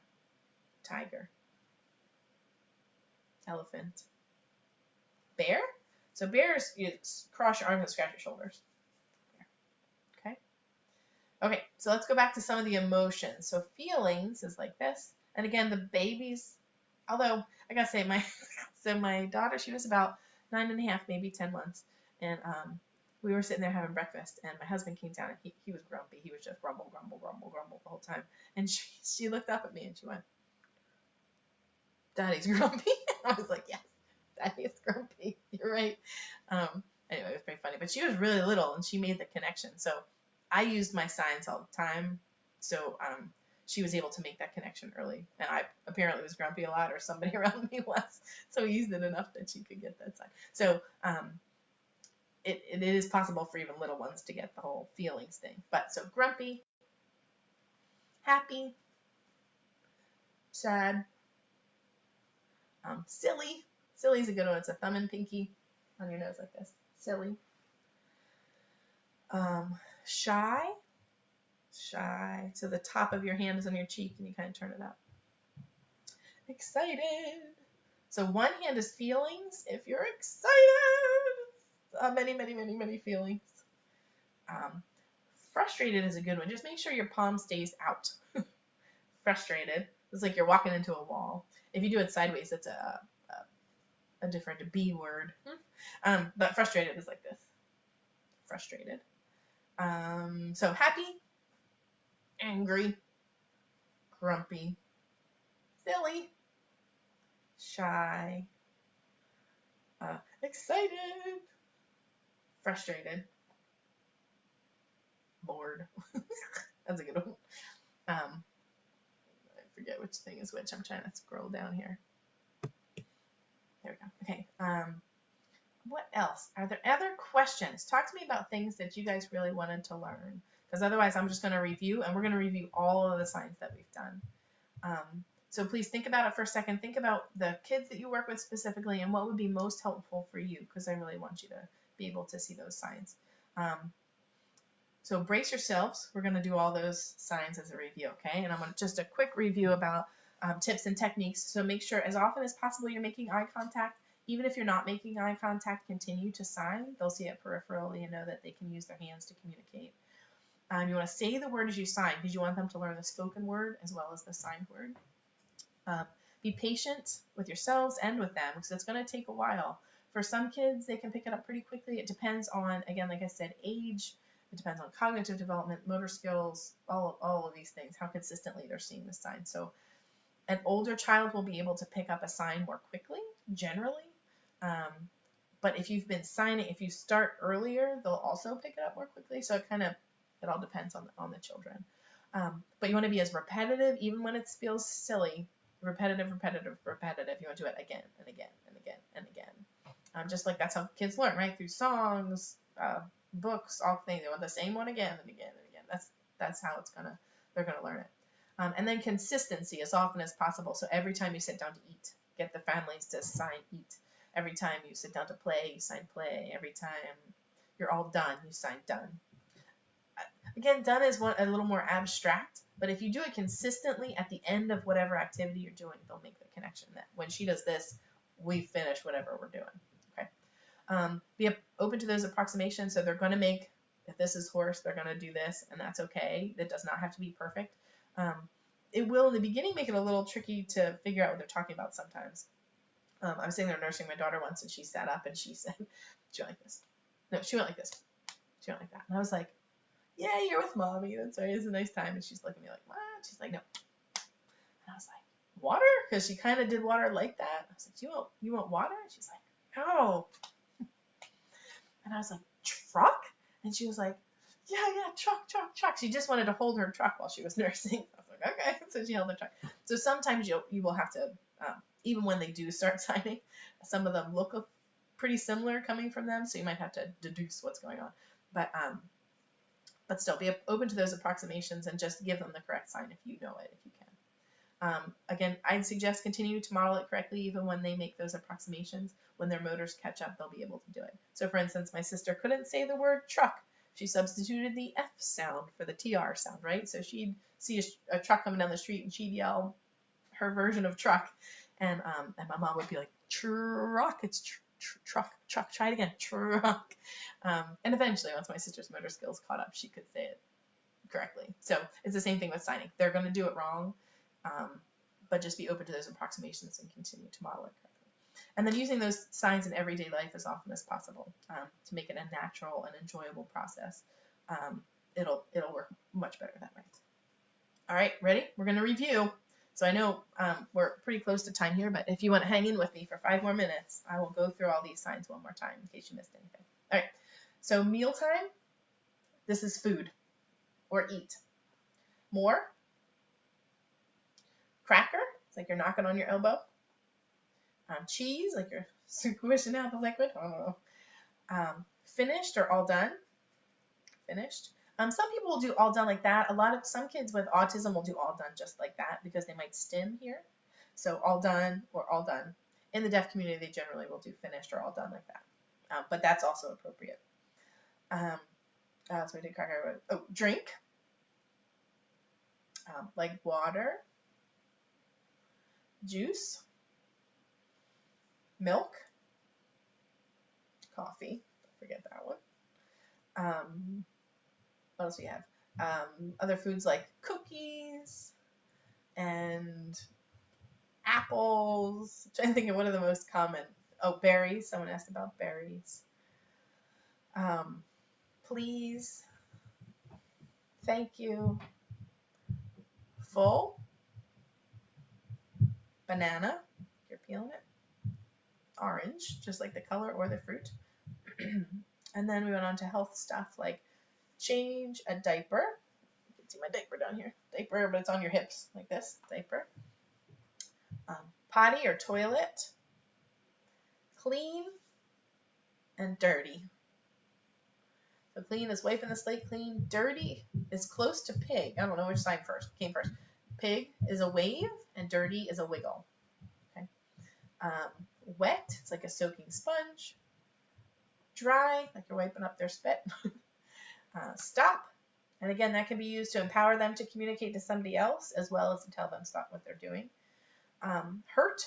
tiger, elephant, bear. So bears, you cross your arms and scratch your shoulders. Okay. Okay, so let's go back to some of the emotions. So feelings is like this. And again, the babies, although I gotta say, my daughter, she was about 9.5, maybe 10 months. And we were sitting there having breakfast, and my husband came down, and he was grumpy. He was just grumble, grumble, grumble, grumble the whole time. And she looked up at me, and she went, "Daddy's grumpy." I was like, "Yes, Daddy is grumpy. You're right." Anyway, it was pretty funny. But she was really little, and she made the connection. So I used my signs all the time. So she was able to make that connection early. And I apparently was grumpy a lot, or somebody around me was. So we used it enough that she could get that sign. So it is possible for even little ones to get the whole feelings thing. But so grumpy, happy, sad, silly. Silly is a good one. It's a thumb and pinky on your nose like this. Silly. Shy. Shy. So the top of your hand is on your cheek and you kind of turn it up. Excited. So one hand is feelings. If you're excited, many, many, many, many feelings. Frustrated is a good one. Just make sure your palm stays out. Frustrated. It's like you're walking into a wall. If you do it sideways, it's a different B word. But frustrated is like this. Frustrated. So happy, angry, grumpy, silly, shy, excited, frustrated, bored. That's a good one. I forget which thing is which. I'm trying to scroll down here. There we go. Okay. What else? Are there other questions? Talk to me about things that you guys really wanted to learn. Because otherwise I'm just going to review, and we're going to review all of the signs that we've done. So please think about it for a second. Think about the kids that you work with specifically and what would be most helpful for you, because I really want you to be able to see those signs. So brace yourselves. We're going to do all those signs as a review, okay? And I'm going to just a quick review about tips and techniques. So make sure as often as possible you're making eye contact. Even if you're not making eye contact, continue to sign. They'll see it peripherally and know that they can use their hands to communicate. You want to say the word as you sign because you want them to learn the spoken word as well as the signed word. Be patient with yourselves and with them because it's going to take a while For some kids, they can pick it up pretty quickly. It depends on, again, like I said, age. It depends on cognitive development, motor skills, all of these things, how consistently they're seeing the sign. So an older child will be able to pick up a sign more quickly, generally. But if you've been signing, if you start earlier, they'll also pick it up more quickly. So it all depends on the children. But you want to be as repetitive, even when it feels silly. Repetitive. You want to do it again and again and again and again. Just like that's how kids learn, right? Through songs, books, all things. They want the same one again and again and again. That's how they're gonna learn it. And then consistency as often as possible. So every time you sit down to eat, get the families to sign eat. Every time you sit down to play, you sign play. Every time you're all done, you sign done. Again, done is a little more abstract, but if you do it consistently at the end of whatever activity you're doing, they'll make the connection that when she does this, we finish whatever we're doing. Okay. Be open to those approximations. So they're going to make, if this is horse, they're going to do this, and that's okay. It does not have to be perfect. It will, in the beginning, make it a little tricky to figure out what they're talking about sometimes. I was sitting there nursing my daughter once, and she sat up and she said, she went like this. No, she went like this. She went like that. And I was like, yeah, you're with mommy. That's right. It's a nice time. And she's looking at me like, what? She's like, no. And I was like, water? Because she kind of did water like that. I was like, you want water? And she's like, no. And I was like, truck? And she was like, yeah, truck. She just wanted to hold her truck while she was nursing. I was like, okay. So she held the truck. So sometimes you will have to, even when they do start signing, some of them look pretty similar coming from them. So you might have to deduce what's going on. But still, be open to those approximations and just give them the correct sign if you know it, if you can. Again, I'd suggest continue to model it correctly even when they make those approximations. When their motors catch up, they'll be able to do it. So for instance, my sister couldn't say the word truck. She substituted the F sound for the TR sound, right? So she'd see a truck coming down the street and she'd yell her version of truck. And my mom would be like, truck, it's truck, try it again, truck. And eventually, once my sister's motor skills caught up, she could say it correctly. So it's the same thing with signing. They're going to do it wrong, but just be open to those approximations and continue to model it correctly. And then using those signs in everyday life as often as possible to make it a natural and enjoyable process. It'll work much better that way. All right, ready? We're going to review. So I know we're pretty close to time here, but if you want to hang in with me for 5 more minutes, I will go through all these signs one more time in case you missed anything. All right, so mealtime, this is food or eat. More, cracker, it's like you're knocking on your elbow. Cheese, like you're squishing out the liquid. I don't know. Finished or all done. Finished. Some people will do all done like that. Some kids with autism will do all done just like that because they might stim here. So all done or all done. In the deaf community, they generally will do finished or all done like that. But that's also appropriate. So we did cracker. Oh, drink. Like water. Juice. Milk. Coffee. Don't forget that one. What else do we have? Other foods like cookies and apples. I'm trying to think of what are the most common. Oh, berries. Someone asked about berries. Please. Thank you. Full. Banana. You're peeling it. Orange, just like the color or the fruit. And then we went on to health stuff like change a diaper. You can see my diaper down here. Diaper, but it's on your hips like this. Diaper. Potty or toilet. Clean and dirty. So clean is wiping the slate clean. Dirty is close to pig. I don't know which sign came first. Pig is a wave and dirty is a wiggle. Okay. Wet, it's like a soaking sponge. Dry, like you're wiping up their spit. Stop, and again, that can be used to empower them to communicate to somebody else as well as to tell them stop what they're doing. Hurt,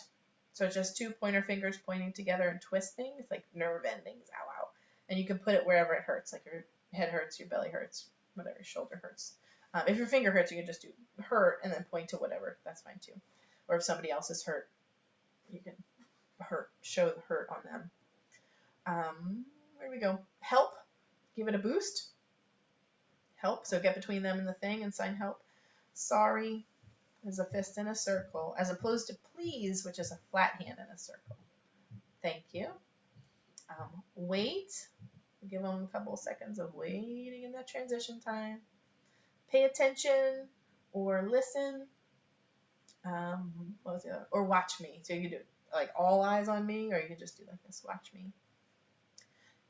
so just 2 pointer fingers pointing together and twisting. It's like nerve endings, ow, ow. And you can put it wherever it hurts, like your head hurts, your belly hurts, whatever, your shoulder hurts. If your finger hurts, you can just do hurt and then point to whatever. That's fine too. Or if somebody else is hurt, you can show the hurt on them. Where do we go? Help. Give it a boost. Help. So get between them and the thing and sign help. Sorry is a fist in a circle, as opposed to please, which is a flat hand in a circle. Thank you. Wait. Give them a couple of seconds of waiting in that transition time. Pay attention or listen. What was the other? Or watch me. So you can do like all eyes on me, or you can just do like this, watch me.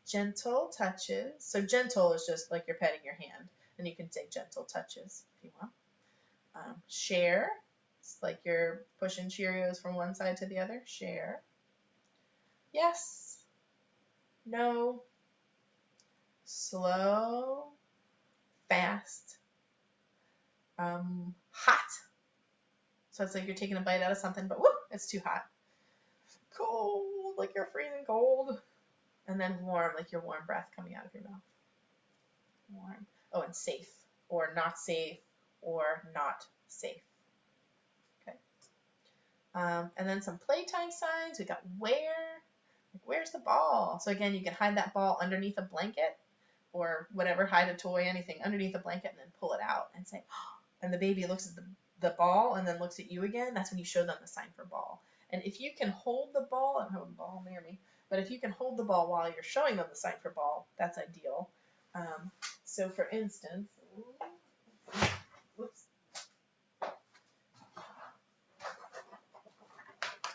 Gentle touches. So gentle is just like you're petting your hand, and you can say gentle touches if you want. Share. It's like you're pushing Cheerios from one side to the other. Share. Yes. No. Slow. Fast. Hot. So it's like you're taking a bite out of something, but whoop, it's too hot. Cold, like you're freezing cold. And then warm, like your warm breath coming out of your mouth. Warm. Oh, and safe, or not safe, or not safe. Okay. And then some playtime signs. We got where. Like, where's the ball? So again, you can hide that ball underneath a blanket, or whatever, hide a toy, anything underneath a blanket, and then pull it out and say, oh, and the baby looks at the ball and then looks at you again. That's when you show them the sign for ball. And if you can hold the ball, I don't have a ball near me, but if you can hold the ball while you're showing them the sign for ball, that's ideal. So for instance, whoops.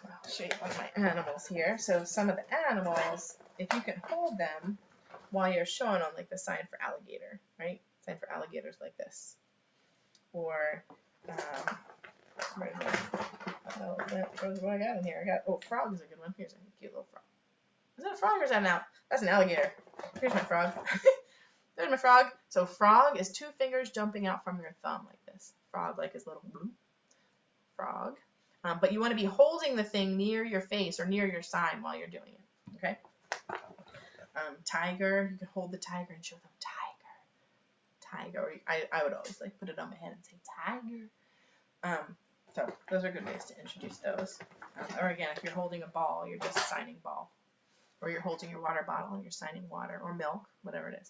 I'll show you one of my animals here. So some of the animals, if you can hold them while you're showing them, like the sign for alligator, right? Sign for alligators like this. Or, where is it? Oh, that goes what I got in here. Frog is a good one. Here's a cute little frog. Is that a frog or is that that's an alligator. Here's my frog. There's my frog. So frog is 2 fingers jumping out from your thumb like this. Frog like his little blue frog. But you want to be holding the thing near your face or near your sign while you're doing it. Okay? Tiger. You can hold the tiger and show them tiger. Or I would always like put it on my head and say tiger. So those are good ways to introduce those. Or again, if you're holding a ball, you're just signing ball. Or you're holding your water bottle and you're signing water or milk, whatever it is.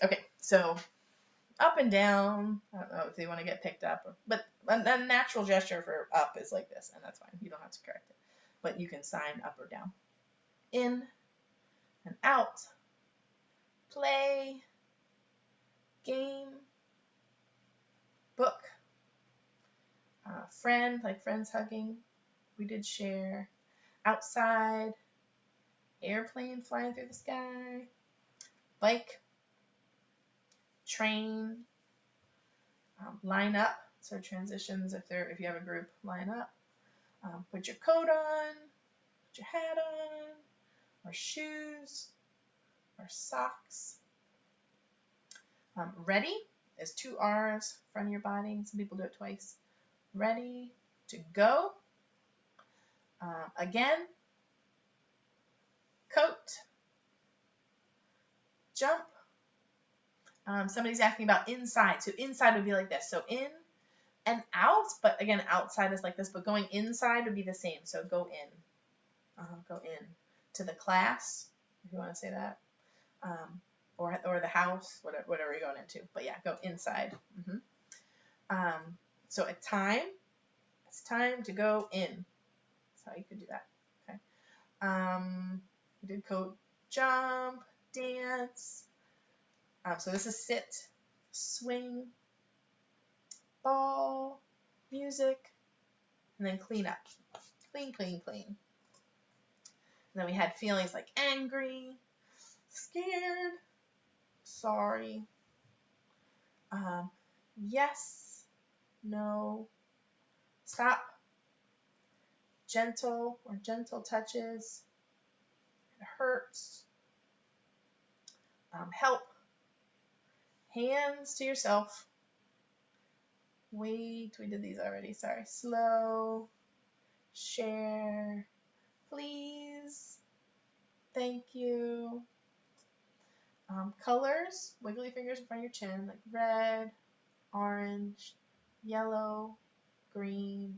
Okay, so up and down. I don't know if they want to get picked up. But a natural gesture for up is like this, and that's fine. You don't have to correct it. But you can sign up or down. In and out. Play. Game. Book. Friend, like friends hugging. We did share. Outside. Airplane flying through the sky. Bike. Train. Line up. So transitions, if you have a group, line up. Put your coat on. Put your hat on. Or shoes. Or socks. Ready is 2 R's, front of your body. Some people do it twice. Ready to go. Again. Coat. Jump. Somebody's asking about inside. So inside would be like this. So in and out, but again, outside is like this, but going inside would be the same. So go in. Go in to the class, if you want to say that. Or the house, whatever you're going into. But yeah, go inside. So at time, it's time to go in. That's how you could do that. Okay. We did coat, jump, dance. So this is sit, swing, ball, music, and then clean up. Clean, clean, clean. And then we had feelings like angry, scared, sorry, yes, no, stop, gentle or gentle touches, it hurts, help, hands to yourself, wait, we did these already, sorry, slow, share, please, thank you, colors, wiggly fingers in front of your chin, like red, orange, yellow, green,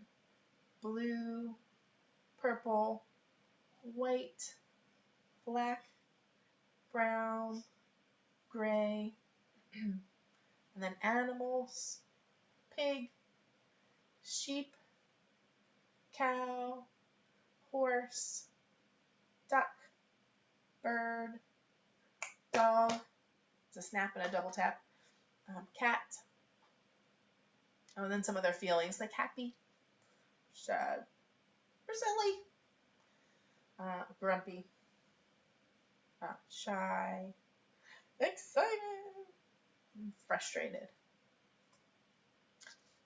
blue, purple, white, black, brown, gray, and then animals, pig, sheep, cow, horse, duck, bird, dog, it's a snap and a double tap, cat, and then some of their feelings like happy, sad, or silly, grumpy, shy, excited, frustrated.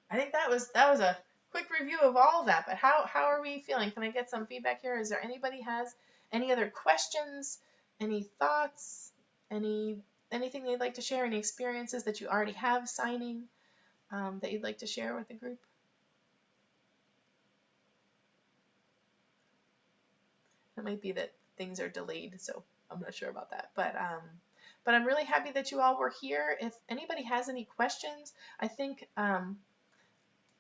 I think that was a quick review of all of that, but how are we feeling? Can I get some feedback here? Is there anybody has any other questions, any thoughts, anything they'd like to share, any experiences that you already have signing that you'd like to share with the group? It might be that things are delayed, so I'm not sure about that. But I'm really happy that you all were here. If anybody has any questions, I think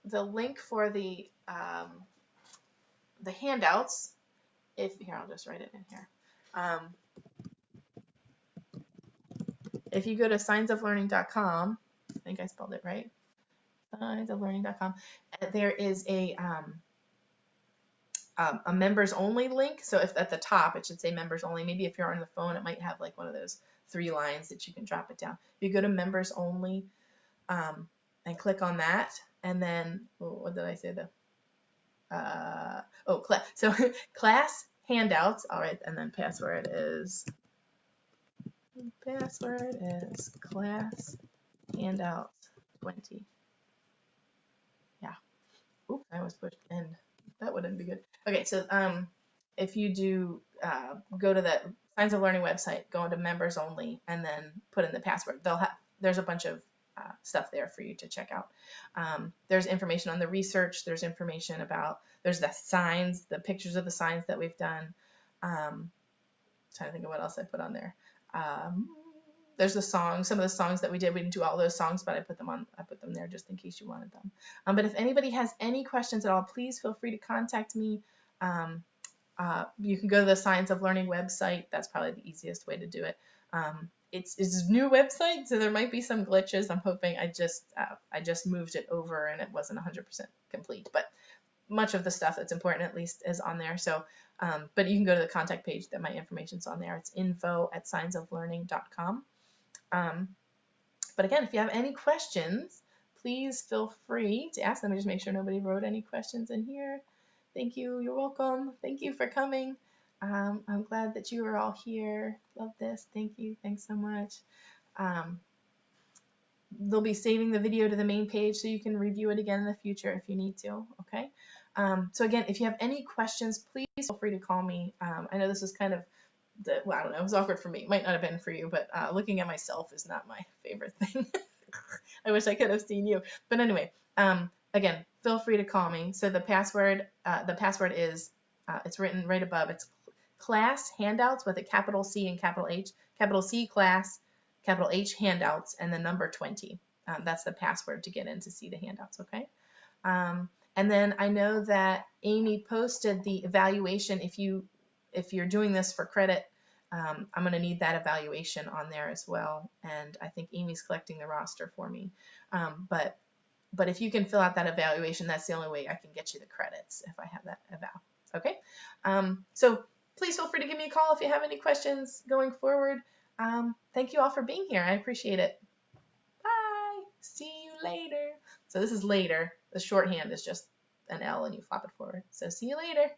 the link for the handouts, here, I'll just write it in here. If you go to signsoflearning.com, I think I spelled it right, signsoflearning.com, there is a members only link. So if at the top it should say members only, maybe if you're on the phone it might have like one of those 3 lines that you can drop it down. If you go to members only and click on that, and then what did I say? So class handouts. All right, and then password is class handouts 20. Yeah. Oops, I was pushed end. That wouldn't be good. Okay, so if you do go to the Signs of Learning website, go into members only, and then put in the password. There's a bunch of stuff there for you to check out. There's information on the research. There's information about, there's the signs, the pictures of the signs that we've done. Trying to think of what else I put on there. There's the songs, some of the songs that we did. We didn't do all those songs, but I put them there just in case you wanted them. But if anybody has any questions at all, please feel free to contact me. You can go to the Science of Learning website. That's probably the easiest way to do it. It's a new website, so there might be some glitches. I'm hoping I just moved it over and it wasn't 100% complete, but much of the stuff that's important at least is on there. So, but you can go to the contact page that my information's on there. It's info@signsoflearning.com. But again, if you have any questions, please feel free to ask them. Let me just make sure nobody wrote any questions in here. Thank you. You're welcome. Thank you for coming. I'm glad that you are all here. Love this. Thank you. Thanks so much. They'll be saving the video to the main page so you can review it again in the future if you need to. Okay. So again, if you have any questions, please feel free to call me. I know this is kind of well, I don't know, it was awkward for me. It might not have been for you, but looking at myself is not my favorite thing. I wish I could have seen you. But anyway, again, feel free to call me. So the password is, it's written right above. It's class handouts with a capital C and capital H. Capital C class, capital H handouts, and the number 20. That's the password to get in to see the handouts, okay? And then I know that Amy posted the evaluation. If you're doing this for credit, I'm going to need that evaluation on there as well. And I think Amy's collecting the roster for me. But if you can fill out that evaluation, that's the only way I can get you the credits if I have that eval. Okay? So please feel free to give me a call if you have any questions going forward. Thank you all for being here. I appreciate it. Bye. See you later. So this is later. The shorthand is just an L and you flop it forward. So see you later.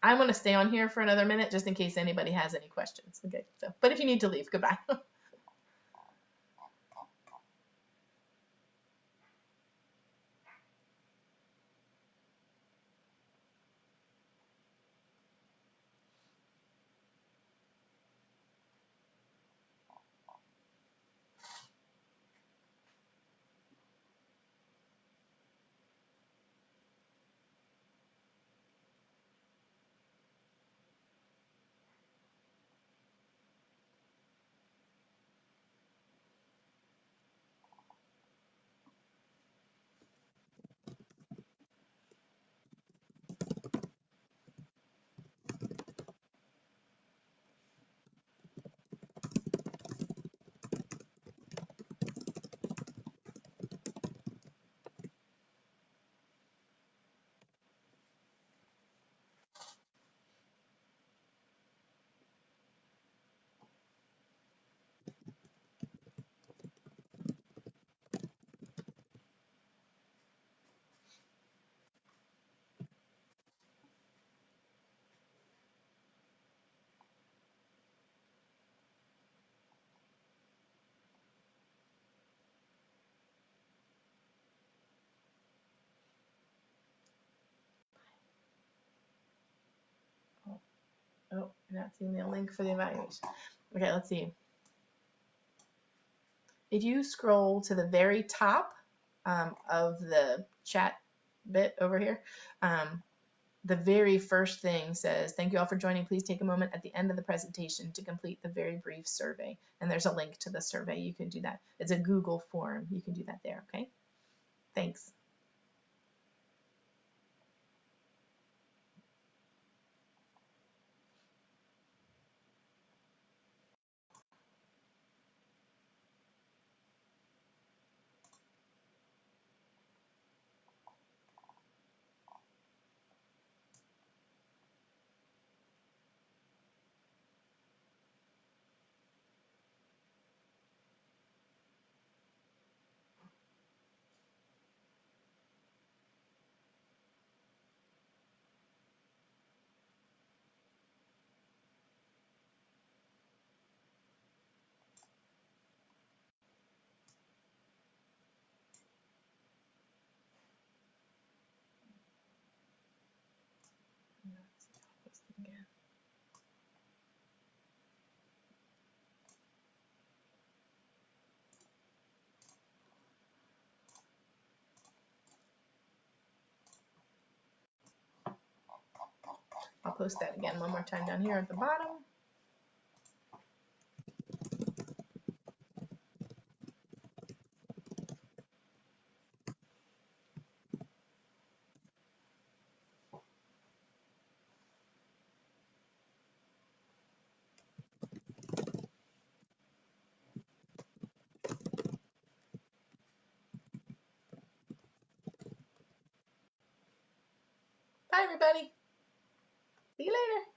I'm going to stay on here for another minute just in case anybody has any questions. Okay. So, but if you need to leave, goodbye. I'm not seeing the link for the evaluation. Okay, let's see. If you scroll to the very top of the chat bit over here, the very first thing says, thank you all for joining. Please take a moment at the end of the presentation to complete the very brief survey. And there's a link to the survey. You can do that. It's a Google form. You can do that there, okay? Thanks. I'll post that again one more time down here at the bottom. Bye, everybody. See you later.